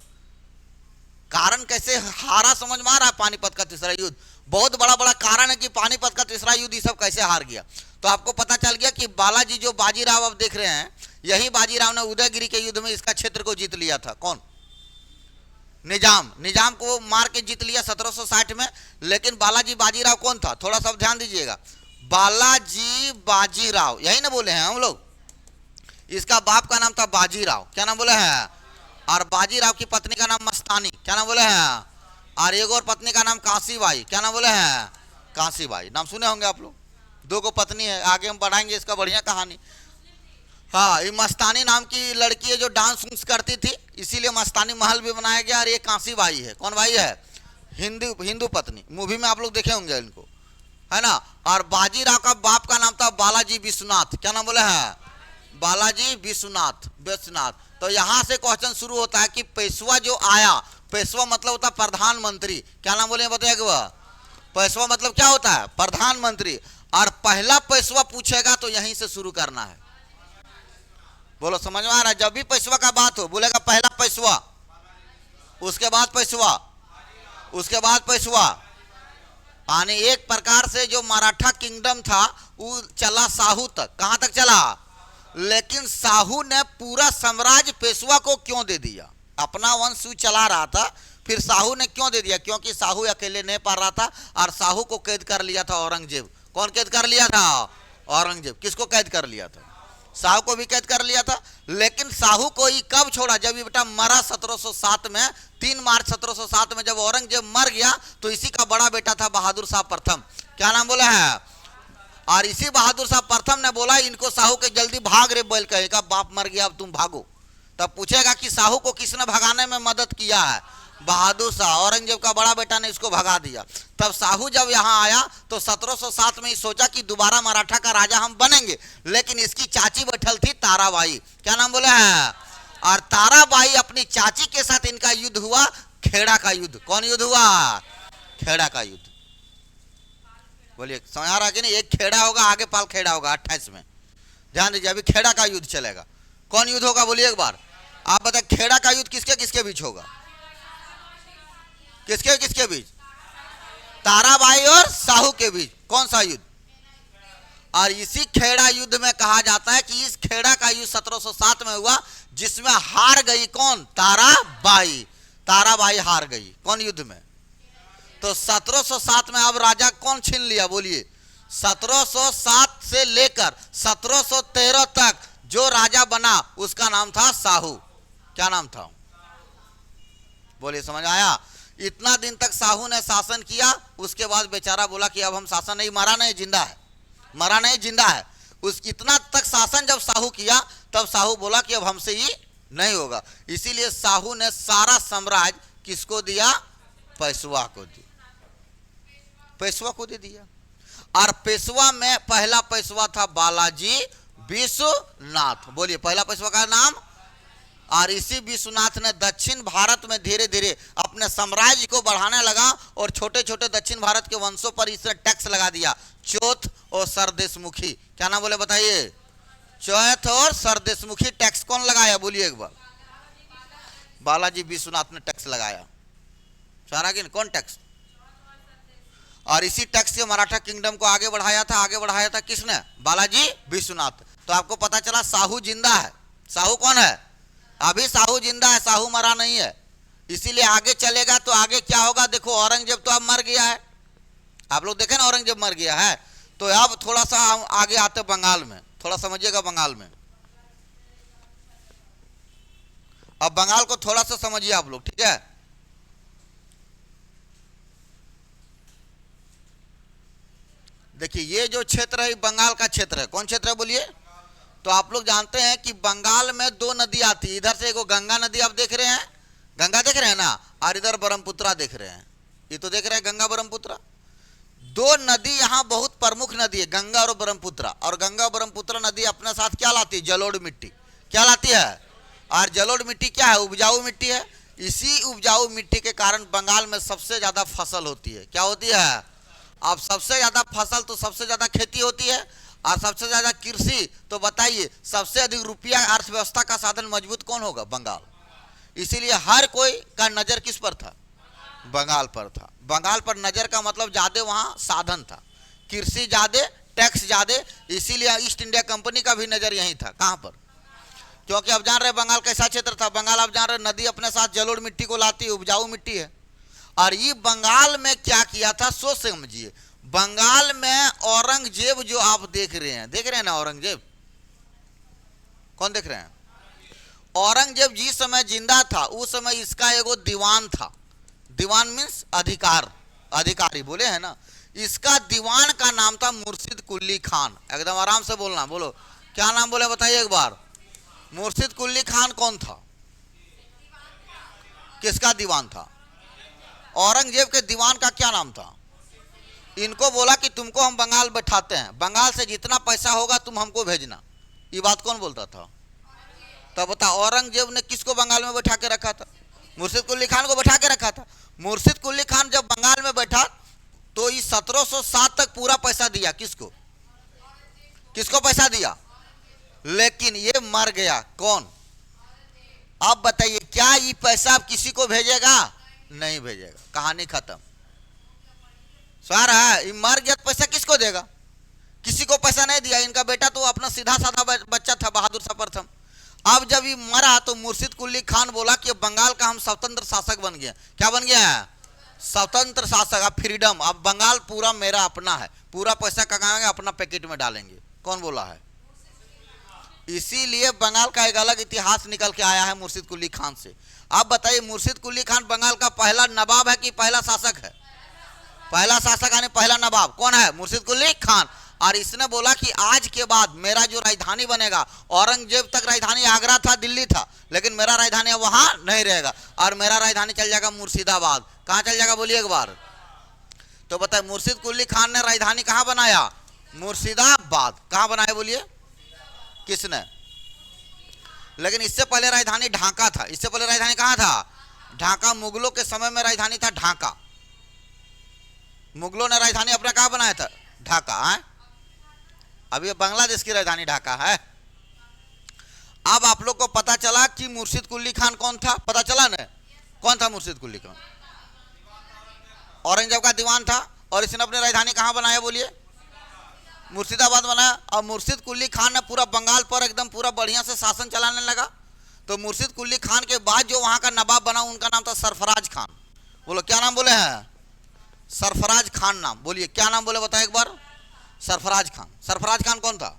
कारण कैसे हारा समझ में आ रहा है? पानीपत का तीसरा युद्ध बहुत बड़ा बड़ा कारण है कि पानीपत का तीसरा युद्ध ये सब कैसे हार गया। तो आपको पता चल गया कि बालाजी जो बाजीराव आप देख रहे हैं, यही बाजीराव ने उदयगिरी के युद्ध में इसका क्षेत्र को जीत लिया था। कौन? निजाम, निजाम को मार के जीत लिया 1760 में। लेकिन बालाजी बाजीराव कौन था, थोड़ा सा ध्यान दीजिएगा, बालाजी बाजीराव, यही ना बोले हैं हम लोग। इसका बाप का नाम था बाजीराव, क्या नाम बोले हैं, और बाजीराव की पत्नी का नाम मस्तानी, क्या नाम बोले हैं, और एक और पत्नी का नाम काशीबाई, क्या नाम बोले हैं, काशीबाई। नाम सुने होंगे आप लोग, दो को पत्नी है। आगे हम बढ़ाएंगे इसका बढ़िया कहानी। हाँ, ये मस्तानी नाम की लड़की है जो डांस उन्स करती थी, इसीलिए मस्तानी महल भी बनाया गया। और ये काशीबाई है, कौन भाई है, हिंदू पत्नी, मूवी में आप लोग देखे होंगे इनको, है ना। और बाजीराव का बाप का नाम था बालाजी विश्वनाथ, क्या नाम बोले हैं, बालाजी विश्वनाथ। तो यहां से क्वेश्चन शुरू होता है कि पेशवा जो आया, पेशवा मतलब होता है प्रधानमंत्री, क्या नाम बोले बताइएगा, पेशवा मतलब क्या होता है, प्रधानमंत्री। और पहला पेशवा पूछेगा तो यहीं से शुरू करना है, बोलो समझ में आ रहा है। जब भी पेशवा का बात हो बोलेगा पहला पेशवा, उसके बाद पेशवा, उसके बाद पेशवा। यानी एक प्रकार से जो मराठा किंगडम था वो चला साहू तक, कहां तक चला, लेकिन साहू ने पूरा साम्राज्य पेशवा को क्यों दे दिया, अपना वंश चला रहा था, फिर साहू ने क्यों दे दिया, क्योंकि साहू अकेले नहीं पा रहा था। और साहू को कैद कर लिया था औरंगजेब। कौन कैद कर लिया था, औरंगजेब। किसको कैद कर लिया था, साहू को भी कैद कर लिया था। लेकिन साहू को ही कब छोड़ा, जब ये बेटा मरा 1707 में, 3 मार्च 1707 में जब औरंगजेब मर गया, तो इसी का बड़ा बेटा था बहादुर शाह प्रथम, क्या नाम बोला है। और इसी बहादुर शाह प्रथम ने बोला इनको साहू के जल्दी भाग रे, बोल कहेगा बाप मर गया अब तुम भागो। तब पूछेगा कि साहू को किसने भगाने में मदद किया है, बहादुर शाह, औरंगजेब का बड़ा बेटा ने इसको भगा दिया। तब साहू जब यहाँ आया तो 1707 में सोचा कि दोबारा मराठा का राजा हम बनेंगे। लेकिन इसकी चाची बैठल थी ताराबाई, क्या नाम बोले हैं, और ताराबाई अपनी चाची के साथ इनका युद्ध हुआ, खेड़ा का युद्ध। कौन युद्ध हुआ, खेड़ा का युद्ध। बोलिए समझ आ रहा कि नहीं, एक खेड़ा होगा आगे पाल खेड़ा होगा 28 में, ध्यान दीजिए। अभी खेड़ा का युद्ध चलेगा। कौन युद्ध होगा बोलिए एक बार, आप बताए खेड़ा का युद्ध किसके किसके बीच होगा, किसके किसके बीच, ताराबाई और साहू के बीच। कौन सा युद्ध, और इसी खेड़ा युद्ध में कहा जाता है कि इस खेड़ा का युद्ध 1707 में हुआ, जिसमें हार गई कौन, ताराबाई। ताराबाई हार गई कौन युद्ध में, तो 1707 में अब राजा कौन छीन लिया बोलिए, 1707 से लेकर 1713 तक जो राजा बना उसका नाम था साहू। क्या नाम था, बोलिए समझ आया। इतना दिन तक साहू ने शासन किया, उसके बाद बेचारा बोला कि अब हम शासन नहीं, मरा नहीं जिंदा है, मरा नहीं जिंदा है। उस इतना तक शासन जब साहू किया, तब साहू बोला कि अब हमसे ही नहीं होगा। इसीलिए साहू ने सारा साम्राज्य किसको दिया, पेशवा को दिया, पेशवा को दे दिया। और पेशवा में पहला पेशवा था बालाजी विश्वनाथ। बोलिए पहला पेशवा का नाम। और इसी विश्वनाथ ने दक्षिण भारत में धीरे धीरे अपने साम्राज्य को बढ़ाने लगा, और छोटे छोटे दक्षिण भारत के वंशों पर इसने टैक्स लगा दिया, चौथ और सरदेशमुखी। क्या नाम बोले बताइए, चौथ और सरदेशमुखी टैक्स कौन लगाया बोलिए एक बार, बालाजी विश्वनाथ ने टैक्स लगाया। सारा कि कौन टैक्स, और इसी टैक्स से मराठा किंगडम को आगे बढ़ाया था। आगे बढ़ाया था किसने, बालाजी विश्वनाथ। तो आपको पता चला साहू जिंदा है। साहू कौन है, अभी साहू जिंदा है, साहू मरा नहीं है। इसीलिए आगे चलेगा तो आगे क्या होगा, देखो औरंगजेब तो अब मर गया है, आप लोग देखें ना औरंगजेब मर गया है। तो अब थोड़ा सा हम आगे आते बंगाल में, थोड़ा समझिएगा बंगाल में। अब बंगाल को थोड़ा सा समझिए आप लोग, ठीक है। देखिए ये जो क्षेत्र है बंगाल का क्षेत्र है, कौन क्षेत्र है बोलिए। तो आप लोग जानते हैं कि बंगाल में 2 नदी आती है, इधर से एक गंगा नदी आप देख रहे हैं, गंगा देख रहे हैं ना, और इधर ब्रह्मपुत्रा देख रहे हैं, ये तो देख रहे हैं गंगा ब्रह्मपुत्रा। 2 नदी यहाँ बहुत प्रमुख नदी है, गंगा और ब्रह्मपुत्रा। और गंगा ब्रह्मपुत्रा नदी अपने साथ क्या लाती है, जलोढ़ मिट्टी। क्या लाती है, और जलोढ़ मिट्टी क्या है, उपजाऊ मिट्टी है। इसी उपजाऊ मिट्टी के कारण बंगाल में सबसे ज्यादा फसल होती है। क्या होती है, अब सबसे ज्यादा फसल तो सबसे ज्यादा खेती होती है, और सबसे ज्यादा कृषि। तो बताइए सबसे अधिक रुपया अर्थव्यवस्था का साधन मजबूत कौन होगा, बंगाल। इसीलिए हर कोई का नजर किस पर था, बंगाल पर था। बंगाल पर नजर का मतलब ज्यादा वहां साधन था, कृषि ज्यादा, टैक्स ज्यादा। इसीलिए ईस्ट इंडिया कंपनी का भी नजर यही था, कहां पर, क्योंकि अब जान रहे बंगाल कैसा क्षेत्र था। बंगाल आप जान रहे नदी अपने साथ जलोढ़ मिट्टी को लाती है, उपजाऊ मिट्टी है। और ये बंगाल में क्या किया था सोच समझिए। बंगाल में औरंगजेब जो आप देख रहे हैं ना, औरंगजेब कौन देख रहे हैं? औरंगजेब जिस समय जिंदा था उस समय इसका एगो दीवान था। दीवान मीन्स अधिकारी बोले है ना। इसका दीवान का नाम था मुर्शिद कुली खान। एकदम आराम से बोलना, बोलो क्या नाम बोले बताइए एक बार। मुर्शिद कुली खान कौन था? किसका दीवान था? औरंगजेब के दीवान का क्या नाम था? इनको बोला कि तुमको हम बंगाल बैठाते हैं, बंगाल से जितना पैसा होगा तुम हमको भेजना। ये बात कौन बोलता था? तब बता, औरंगजेब ने किसको बंगाल में बैठा के रखा था? मुर्शिद कुली खान को बैठा के रखा था। मुर्शिद कुली खान जब बंगाल में बैठा तो इस 1707 तक पूरा पैसा दिया। किसको किसको पैसा दिया? लेकिन ये मर गया। कौन? अब बताइए, क्या ये पैसा अब किसी को भेजेगा? नहीं भेजेगा, कहानी खत्म। सारा ये मर गया तो पैसा किसको देगा? किसी को पैसा नहीं दिया। इनका बेटा तो अपना सीधा साधा बच्चा था, बहादुर शाह प्रथम। अब जब ये मरा तो मुर्शिद कुली खान बोला कि बंगाल का हम स्वतंत्र शासक बन गया। क्या बन गया है? स्वतंत्र शासक। अब फ्रीडम, अब बंगाल पूरा मेरा अपना है, पूरा पैसा कमाएंगे अपना पैकेट में डालेंगे। कौन बोला है? इसीलिए बंगाल का एक अलग इतिहास निकल के आया है मुर्शिद कुली खान से। आप बताइए, मुर्शिद कुली खान बंगाल का पहला नवाब है कि पहला शासक है? पहला शासक यानी पहला नवाब कौन है? मुर्शिद कुली खान। और इसने बोला कि आज के बाद मेरा जो राजधानी बनेगा, औरंगजेब तक राजधानी आगरा था, दिल्ली था, लेकिन मेरा राजधानी वहां नहीं रहेगा और मेरा राजधानी चल जाएगा मुर्शिदाबाद। कहां चल जाएगा बोलिए एक बार। तो बताए, मुर्शिद कुली खान ने राजधानी कहां बनाया? मुर्शिदाबाद। कहां बनाया बोलिए? किसने? लेकिन इससे पहले राजधानी ढाका था। इससे पहले राजधानी कहां था? ढाका। मुगलों के समय में राजधानी था ढाका। मुगलों ने राजधानी अपना कहां बनाया था? ढाका है। अभी बांग्लादेश की राजधानी ढाका है। अब आप लोग को पता चला कि मुर्शिद कुली खान कौन था? पता चला ना कौन था मुर्शिद कुली खान? औरंगजेब का दीवान था। और इसने अपनी राजधानी कहां बनाया बोलिए? मुर्शिदाबाद बनाया। और मुर्शिद कुली खान ने पूरा बंगाल पर एकदम पूरा बढ़िया से शासन चलाने लगा। तो मुर्शिद कुली खान के बाद जो वहां का नवाब बना उनका नाम था सरफराज खान। बोलो क्या नाम बोले हैं? सरफराज खान नाम। बोलिए क्या नाम बोले बताए एक बार। सरफराज खान। सरफराज खान कौन था?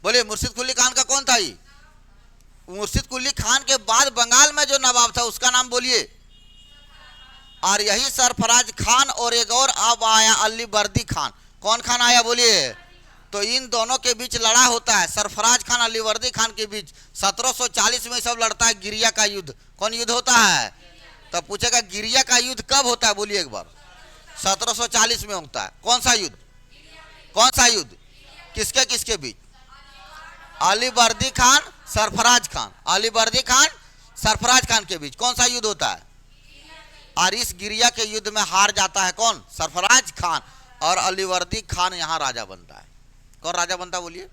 बोलिए मुर्शिद कुली खान का कौन था? ये मुर्शिद कुली खान के बाद बंगाल में जो नवाब था उसका नाम बोलिए। और यही सरफराज खान और एक और अब आया अलीवर्दी खान। कौन खान आया बोलिए? तो इन दोनों के बीच लड़ा होता है, सरफराज खान अलीवर्दी खान के बीच। 1740 में सब लड़ता है गिरिया का युद्ध। कौन युद्ध होता है? तब पूछेगा गिरिया का युद्ध कब होता है बोलिए एक बार। 1740 में होता है। कौन सा युद्ध? कौन सा युद्ध? किसके किसके बीच? अलीवर्दी खान सरफराज खान। अलीवर्दी खान सरफराज खान के बीच कौन सा युद्ध होता है? और इस गिरिया के युद्ध में हार जाता है कौन? सरफराज खान। और अलीवर्दी खान यहां राजा बनता है। कौन राजा बनता है बोलिए?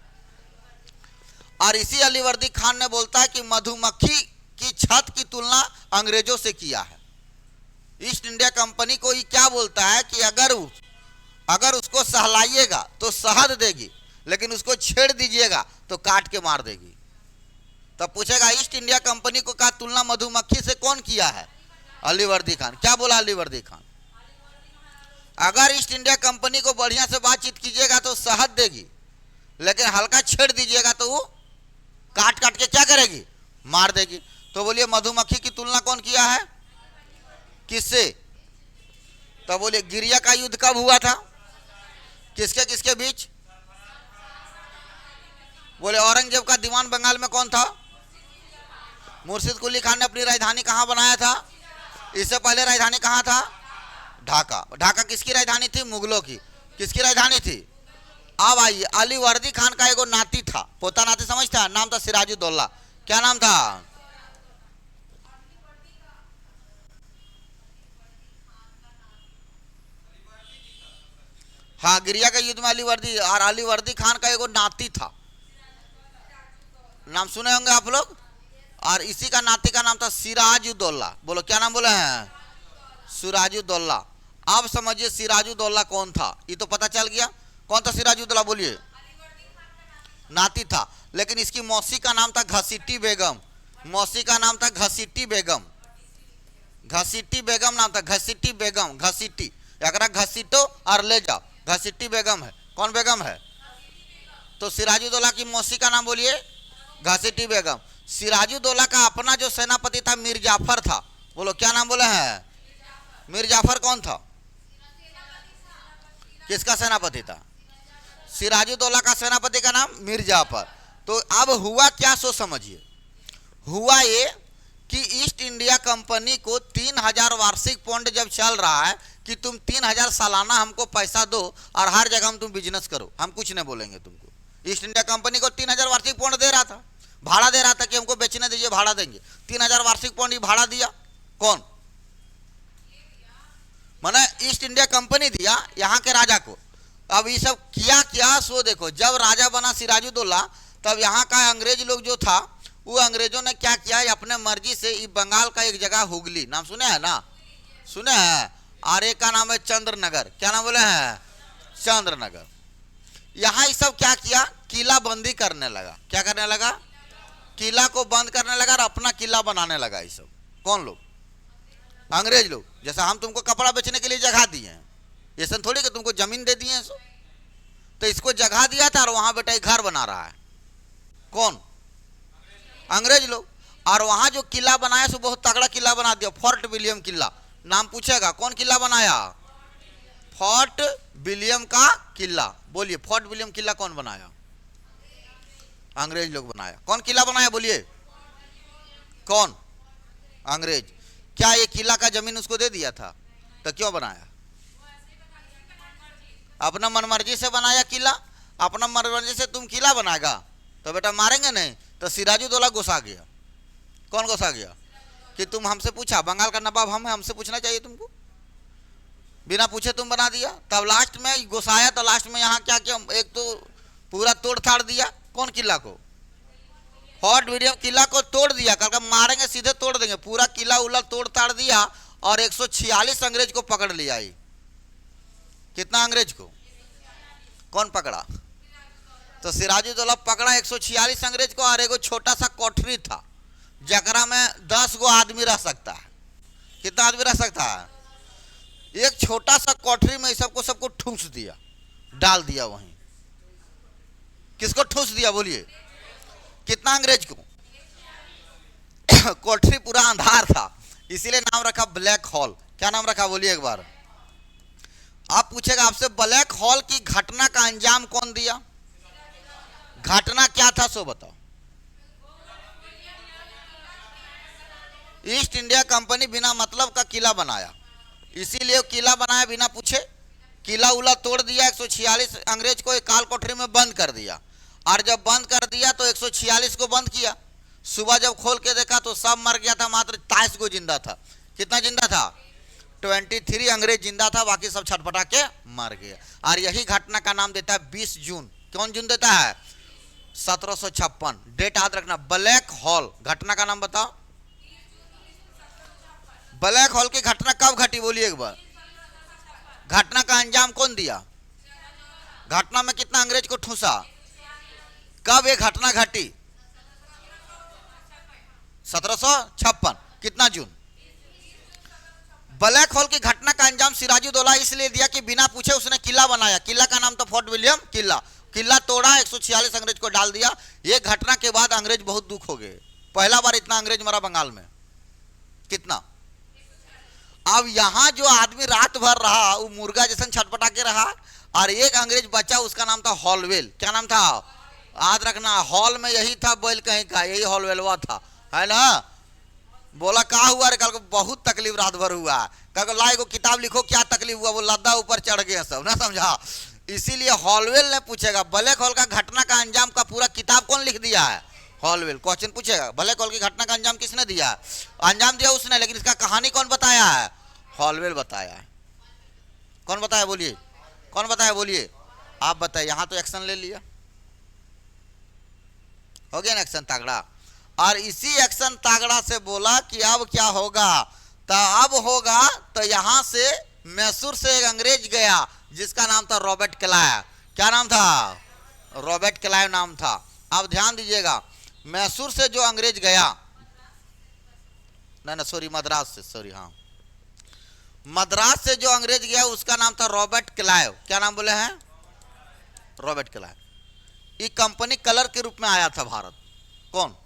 और इसी अलीवर्दी खान ने बोलता है कि मधुमक्खी की छत की तुलना अंग्रेजों से किया है। ईस्ट इंडिया कंपनी को ये क्या बोलता है कि अगर उसको सहलाइएगा तो शहद देगी, लेकिन उसको छेड़ दीजिएगा तो काट के मार देगी। तब पूछेगा ईस्ट इंडिया कंपनी को का तुलना मधुमक्खी से कौन किया है? अलीवर्दी खान। क्या बोला अलीवर्दी खान? अगर ईस्ट इंडिया कंपनी को बढ़िया से बातचीत कीजिएगा तो शहद देगी, लेकिन हल्का छेड़ दीजिएगा तो वो काट काट के क्या करेगी? मार देगी। तो बोलिए मधुमक्खी की तुलना कौन किया है? किससे? तो बोलिए गिरिया का युद्ध कब हुआ था? किसके किसके बीच? बोले औरंगजेब का दीवान बंगाल में कौन था? मुर्शिद कुली खान ने अपनी राजधानी कहां बनाया था? इससे पहले राजधानी कहां था? ढाका। ढाका किसकी राजधानी थी? मुगलों की। किसकी राजधानी थी? अब आइए, अलीवर्दी खान का एगो नाती था, पोता नाती समझता, नाम था सिराजुद्दौला। क्या नाम था? हाँ, गिरिया के युद्ध में अलीवर्दी। और अलीवर्दी खान का एगो नाती था, नाम सुने होंगे आप लोग। और इसी का नाती का नाम था सिराजुद्दौला। बोलो क्या नाम बोले हैं? सिराजुद्दौला। आप समझिए सिराजुद्दौला कौन था? ये तो पता चल गया। कौन था सिराजुद्दौला बोलिए? नाती था, लेकिन इसकी मौसी का नाम था घसीटी बेगम। मौसी का नाम था घसीटी बेगम। घसीटी बेगम नाम था, घसीटी बेगम, घसीटी, एकरा घसीटो और ले जाओ, घसीटी बेगम है। कौन बेगम है? तो सिराजुद्दौला की मौसी का नाम बोलिए, घसीटी बेगम। सिराजुद्दौला का अपना जो सेनापति था मीर जाफर था। बोलो क्या नाम बोले हैं? मीर जाफर कौन था? किसका सेनापति था? सिराजुद्दौला का सेनापति का नाम मीर जाफर। तो अब हुआ क्या, सो समझिए। हुआ ये कि ईस्ट इंडिया कंपनी को 3000 वार्षिक पौंड जब चल रहा है कि तुम 3000 सालाना हमको पैसा दो और हर जगह हम तुम बिजनेस करो, हम कुछ नहीं बोलेंगे तुमको। ईस्ट इंडिया कंपनी को 3000 वार्षिक पौंड दे रहा था, भाड़ा दे रहा था कि हमको बेचने दीजिए, भाड़ा देंगे। 3000 वार्षिक पौंड ही भाड़ा दिया कौन? माने ईस्ट इंडिया कंपनी दिया यहाँ के राजा को। अब ये सब किया क्या, सो देखो। जब राजा बना सिराजुद्दौला तब यहाँ का अंग्रेज लोग जो था, वो अंग्रेजों ने क्या किया, अपने मर्जी से बंगाल का एक जगह हुगली, नाम सुने हैं ना? सुने हैं। और एक का नाम है चंद्रनगर। क्या नाम बोले हैं? चंद्रनगर। यहाँ ये सब क्या किया, किला बंदी करने लगा। क्या करने लगा? किला को बंद करने लगा और अपना किला बनाने लगा। ये सब कौन लोग? अंग्रेज लोग। जैसा हम तुमको कपड़ा बेचने के लिए जगह दिए हैं, ऐसा थोड़ी कि तुमको जमीन दे दिए हैं। तो इसको जगह दिया था और वहां बेटा एक घर बना रहा है। कौन? अंग्रेज लोग। और वहां जो किला बनाया सो बहुत तगड़ा किला बना दिया, फोर्ट विलियम किला। नाम पूछेगा कौन किला बनाया? फोर्ट विलियम का किला। बोलिए फोर्ट विलियम किला कौन बनाया? अंग्रेज लोग बनाया। कौन किला बनाया बोलिए? कौन? अंग्रेज। क्या ये किला का जमीन उसको दे दिया था? तो क्यों बनाया? अपना मनमर्जी से बनाया किला। अपना मनमर्जी से तुम किला बनाएगा तो बेटा मारेंगे नहीं। तो सिराजुद्दौला गुस्सा गया। कौन गुस्सा गया? कि तुम हमसे पूछा, बंगाल का नवाब हम है, हमसे पूछना चाहिए तुमको, बिना पूछे तुम बना दिया। तब लास्ट में गुस्साया तो लास्ट में यहाँ क्या किया, एक तो पूरा तोड़ थाड़ दिया। कौन किला को? फोर्ट विलियम किला को तोड़ दिया। कल मारेंगे सीधे तोड़ देंगे। पूरा किला उला तोड़ ताड़ दिया और 146 अंग्रेज को पकड़ लिया। कितना अंग्रेज को? कौन पकड़ा? तो सिराजुद्दौला पकड़ा 146 अंग्रेज को। और एक छोटा सा कोठरी था जकरा में 10 गो आदमी रह सकता है। कितना आदमी रह सकता है? एक छोटा सा कोठरी में सबको ठूस दिया, डाल दिया वहीं। किसको ठूस दिया बोलिए? कितना अंग्रेज को? कोठरी पूरा अंधार था, इसीलिए नाम रखा ब्लैक हॉल। क्या नाम रखा बोलिए एक बार। आप पूछेगा आपसे, ब्लैक हॉल की घटना का अंजाम कौन दिया? घटना क्या था सो बताओ। ईस्ट इंडिया कंपनी बिना मतलब का किला बनाया, इसीलिए किला बनाया बिना पूछे। किला उला तोड़ दिया, 146 अंग्रेज को एक काल कोठरी में बंद कर दिया। और जब बंद कर दिया तो 146 को बंद किया। सुबह जब खोल के देखा तो सब मर गया था, मात्र 23 को जिंदा था। कितना जिंदा था? 23 अंग्रेज जिंदा था, बाकी सब छटपटा के मर गए। और यही घटना का नाम देता है 20 जून। कौन जून देता है? 1756। डेट याद रखना। ब्लैक हॉल घटना का नाम बताओ। ब्लैक हॉल की घटना कब घटी बोलिए एक बार। घटना का अंजाम कौन दिया? घटना में कितना अंग्रेज को ठूसा? कब ये घटना घटी? 1756। कितना जून? ब्लैक हॉल की घटना का अंजाम सिराजुद्दौला इसलिए दिया कि बिना पूछे उसने किला बनाया। किला का नाम था फोर्ट विलियम किला। किला तोड़ा, 146 अंग्रेज को डाल दिया। ये घटना के बाद अंग्रेज बहुत दुख हो गए। पहला बार इतना अंग्रेज मरा बंगाल में। कितना? अब यहां जो आदमी रात भर रहा वो मुर्गा जैसा छटपटा के रहा। और एक अंग्रेज बचा, उसका नाम था हॉलवेल। क्या नाम था? याद रखना। हॉल में यही था, बैल कहीं का, यही हॉलवेलवा था, है ना। बोला का हुआ रे? कल को बहुत तकलीफ रात भर हुआ। कल को ला एगो किताब लिखो क्या तकलीफ हुआ। वो लद्दा ऊपर चढ़ गए सब, ना समझा। इसीलिए हॉलवेल ने पूछेगा ब्लैक हॉल का घटना का अंजाम का पूरा किताब कौन लिख दिया है? हॉलवेल। क्वेश्चन पूछेगा ब्लैक हॉल की घटना का अंजाम किसने दिया? अंजाम दिया उसने, लेकिन इसका कहानी कौन बताया है? हॉलवेल बताया है। कौन बताया बोलिए? कौन बताया बोलिए? आप बताइए। यहां तो एक्शन ले लिया, हो गया ना एक्शन तगड़ा। और इसी एक्शन तगड़ा से बोला कि अब क्या होगा। तो अब होगा तो यहां से मैसूर से एक अंग्रेज गया जिसका नाम था रॉबर्ट क्लाइव। क्या नाम था? रॉबर्ट क्लाइव नाम था। अब ध्यान दीजिएगा, मैसूर से जो अंग्रेज गया, नहीं सॉरी मद्रास से, सॉरी हाँ, मद्रास से जो अंग्रेज गया उसका नाम था रॉबर्ट क्लाइव। क्या नाम बोले हैं? Robert Clive. ये कंपनी कलर के रूप में आया था भारत। कौन?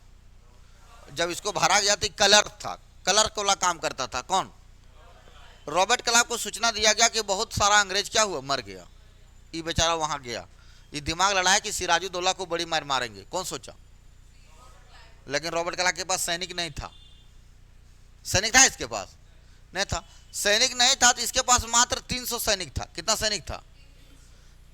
जब इसको भरा गया तो कलर था, कलर वाला काम करता था। कौन? रॉबर्ट क्लाइव को सूचना दिया गया कि बहुत सारा अंग्रेज क्या हुआ, मर गया। ये बेचारा वहां गया, ये दिमाग लड़ाया कि सिराजुद्दौला को बड़ी मार मारेंगे। कौन सोचा? लेकिन रॉबर्ट क्लाइव के पास सैनिक नहीं था। सैनिक था इसके पास? नहीं था। सैनिक नहीं था तो इसके पास मात्र 300 सैनिक था। कितना सैनिक था?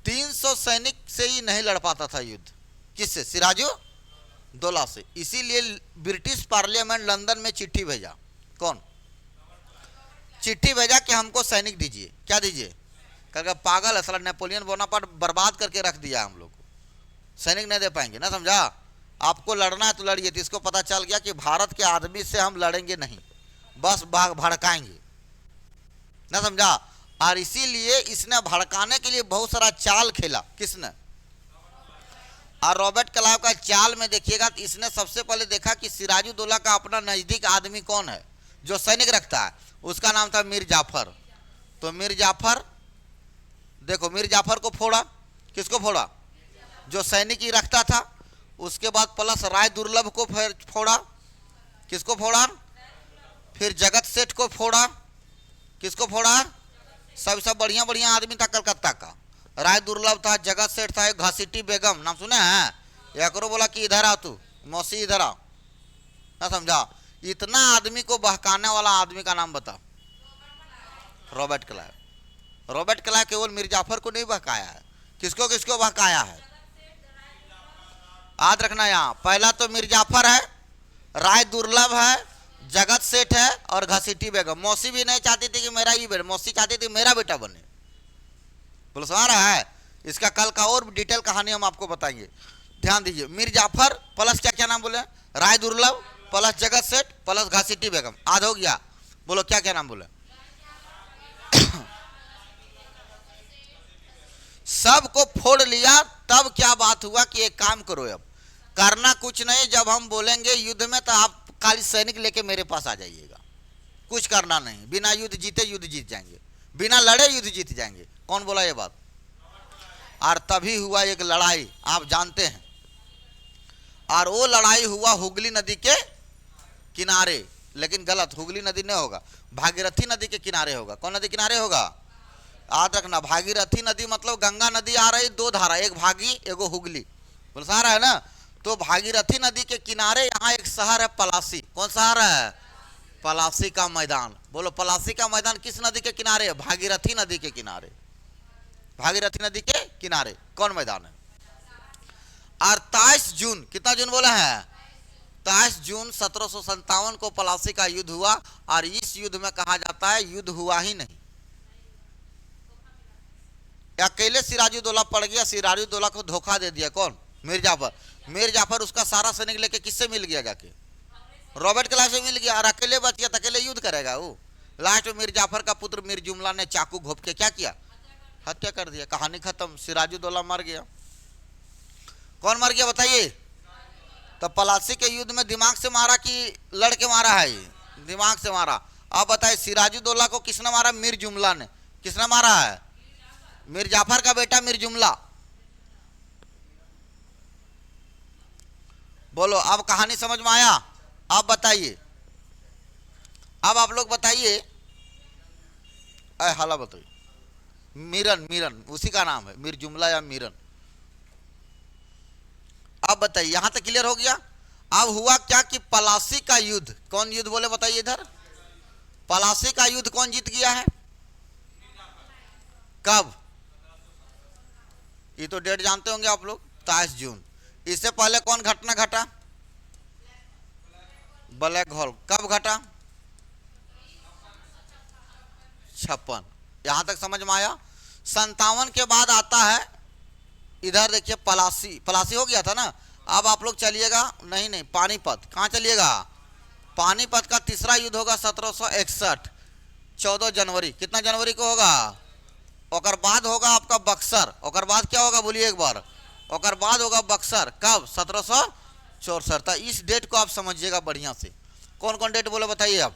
300 सैनिक से ही नहीं लड़ पाता था युद्ध। किससे? सिराजुद्दौला से। इसीलिए ब्रिटिश पार्लियामेंट लंदन में चिट्ठी भेजा। कौन? चिट्ठी भेजा कि हमको सैनिक दीजिए। क्या दीजिए? क्योंकि पागल है साला, नेपोलियन बोनापार्ट बर्बाद करके रख दिया हम लोग को, सैनिक नहीं दे पाएंगे ना, समझा? आपको लड़ना है तो लड़िए। तो इसको पता चल गया कि भारत के आदमी से हम लड़ेंगे नहीं, बस भड़काएंगे ना, समझा? और इसीलिए इसने भड़काने के लिए बहुत सारा चाल खेला। किसने? और रॉबर्ट क्लाइव का चाल में देखिएगा तो इसने सबसे पहले देखा कि सिराजुद्दौला का अपना नजदीक आदमी कौन है जो सैनिक रखता है, उसका नाम था मीर जाफर। तो मीर जाफर, देखो मीर जाफर को फोड़ा। किसको फोड़ा? जो सैनिक ही रखता था। उसके बाद प्लस राय दुर्लभ को फोड़ा। किसको फोड़ा? फिर जगत सेठ को फोड़ा। किसको फोड़ा? सब बढ़िया बढ़िया आदमी था कलकत्ता का। राय दुर्लभ था, जगत सेठ था, एक घसीटी बेगम नाम सुने हैं? एकरो बोला कि इधर आ तू, मौसी इधर आ, ना, समझा? इतना आदमी को बहकाने वाला आदमी का नाम बता। Robert Clive. रॉबर्ट क्लाइव केवल मीर जाफर को नहीं बहकाया है। किसको किसको बहकाया है? याद रखना, यहाँ पहला तो मीर जाफर है, राय दुर्लभ है, जगत सेठ है और घसीटी बेगम। मौसी भी नहीं चाहती थी कि मेरा ही बेटा, मौसी चाहती थी मेरा बेटा बने। बोलो समझ रहा है? इसका कल का और डिटेल कहानी हम आपको बताएंगे। ध्यान दीजिए, मीर जाफर प्लस क्या क्या नाम बोले? राय दुर्लभ प्लस जगत सेठ प्लस घसीटी बेगम। आध हो गया। बोलो क्या क्या नाम बोले? सबको फोड़ लिया। तब क्या बात हुआ कि एक काम करो, अब करना कुछ नहीं, जब हम बोलेंगे युद्ध में तो आप खाली सैनिक लेके मेरे पास आ जाइएगा, कुछ करना नहीं। बिना युद्ध जीते युद्ध जीत जाएंगे, बिना लड़े युद्ध जीत जाएंगे। कौन बोला ये बात? और तभी हुआ एक लड़ाई, आप जानते हैं। और वो लड़ाई हुआ हुगली नदी के किनारे। लेकिन गलत, हुगली नदी नहीं होगा, भागीरथी नदी के किनारे होगा। कौन नदी किनारे होगा? याद रखना, भागीरथी नदी मतलब गंगा नदी आ रही, दो धारा, एक भागी एगो हुगली, बोल सहारा है ना। तो भागीरथी नदी के किनारे यहाँ एक शहर है पलासी। कौन शहर है? पलासी का मैदान। बोलो पलासी का मैदान किस नदी के किनारे है? भागीरथी नदी के किनारे। भागीरथी नदी के किनारे कौन मैदान है? और 23 जून, कितना जून बोला है? 23 जून 1757 को पलासी का युद्ध हुआ। और इस युद्ध में कहा जाता है युद्ध हुआ ही नहीं, अकेले सिराजुद्दौला पड़ गया। सिराजुद्दौला को धोखा दे दिया। कौन? मीर जाफर। मीर जाफर उसका सारा सैनिक लेके किससे मिल गया? जाके रॉबर्ट क्लाइव से मिल गया और अकेले बच गया। तो अकेले युद्ध करेगा वो? लास्ट में मीर जाफर का पुत्र मीर जुमला ने चाकू घोंप के क्या किया? हत्या कर दिया। कहानी खत्म, सिराजुद्दौला मर गया। कौन मर गया बताइए? तो पलासी के युद्ध में दिमाग से मारा कि लड़ के मारा है? ये दिमाग से मारा। अब बताइए सिराजुद्दौला को किसने मारा? मीर जुमला ने। किसने मारा है? मीर जाफर का बेटा मीर जुमला। बोलो अब कहानी समझ में आया? अब बताइए, अब आप लोग बताइए। हाला बताइए। मीरन, मीरन उसी का नाम है, मीर जुमला या मीरन। अब बताइए, यहां तक क्लियर हो गया? अब हुआ क्या कि पलासी का युद्ध, कौन युद्ध बोले बताइए इधर? पलासी का युद्ध कौन जीत गया है? कब? ये तो डेट जानते होंगे आप लोग, 23 जून। इससे पहले कौन घटना घटा? Black hole. कब घटा? 56। यहां तक समझ में आया? 57 के बाद आता है इधर देखिए पलासी। पलासी हो गया था ना। अब आप लोग चलिएगा, नहीं नहीं पानीपत। कहां चलिएगा? पानीपत का तीसरा युद्ध होगा 1761, 14 जनवरी। कितना जनवरी को होगा? और बाद होगा आपका बक्सर। और बाद क्या होगा बोलिए एक बार? और बाद होगा बक्सर, कब? 1764। इस डेट को आप समझिएगा बढ़िया से। कौन कौन डेट बोले बताइए आप।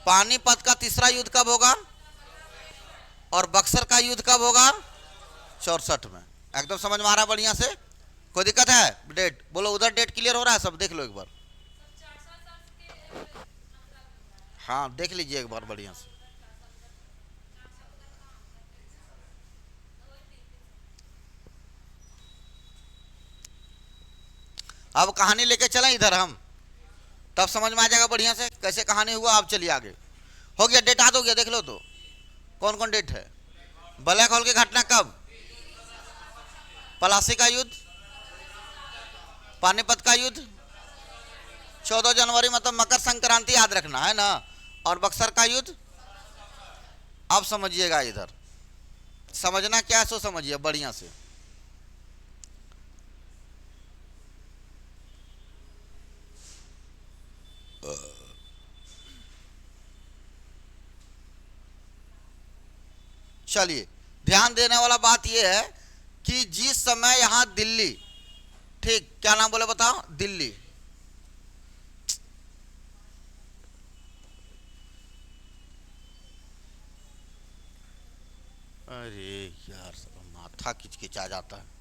पानीपत का तीसरा युद्ध कब होगा? और बक्सर का युद्ध कब होगा? 64 में। एकदम समझ में आ रहा है बढ़िया से? कोई दिक्कत है? डेट बोलो, उधर डेट क्लियर हो रहा है सब? देख लो एक बार। हाँ देख लीजिए एक बार बढ़िया से। अब कहानी लेके चलें इधर हम, तब समझ में आ जाएगा बढ़िया से कैसे कहानी हुआ। आप चलिए आगे। हो गया, डेट याद हो गया, देख लो तो कौन कौन डेट है। ब्लैक होल की घटना कब? पलासी का युद्ध, पानीपत का युद्ध 14 जनवरी, मतलब मकर संक्रांति याद रखना है ना। और बक्सर का युद्ध, अब समझिएगा इधर। समझना क्या है सो समझिए बढ़िया से। चलिए, ध्यान देने वाला बात यह है कि जिस समय यहां दिल्ली, ठीक, क्या नाम बोले बताओ? दिल्ली। अरे यार माथा किचकिचा जाता है।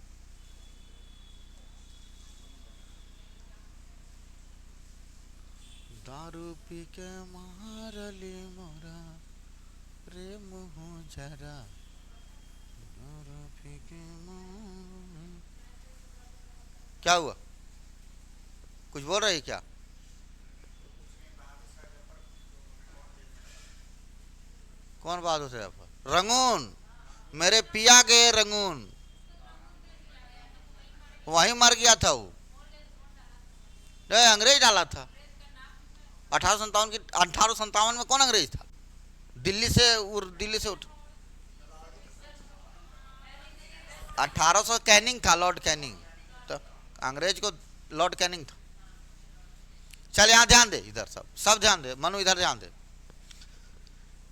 दारू पी के मारली मोरा प्रेम हो जरा, दारू पी के क्या हुआ? कुछ बोल रही क्या? कौन बात हो? रंगून, मेरे पिया गए रंगून, वहीं मर गया था वो। नहीं, अंग्रेज डाला था 1857 की। 1857 में कौन अंग्रेज था? दिल्ली से दिल्ली से उठ 1800 कैनिंग था, लॉर्ड कैनिंग। तो अंग्रेज को लॉर्ड कैनिंग था। चल यहाँ ध्यान दे, इधर सब सब ध्यान दे, मनु इधर ध्यान दे।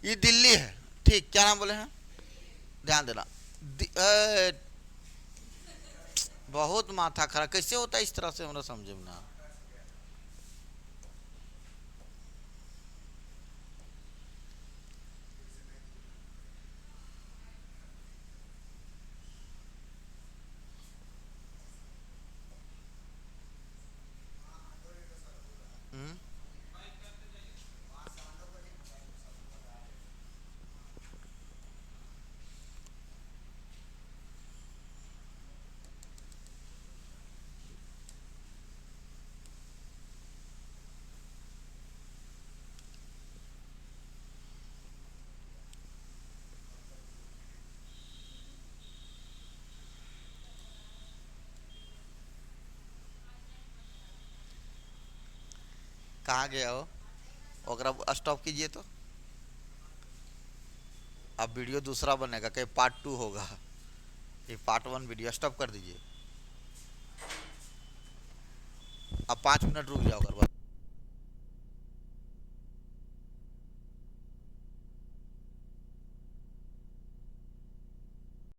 ये दिल्ली है, ठीक, क्या नाम बोले हैं? ध्यान देना। बहुत माथा खराब कैसे होता है इस तरह से, हमरा समझे ना। कहाँ गया हो? ओकरा स्टॉप कीजिए तो। अब वीडियो दूसरा बनेगा, कहीं पार्ट 2 होगा। ये पार्ट 1 वीडियो स्टॉप कर दीजिए। अब 5 मिनट रुक जाओ अगर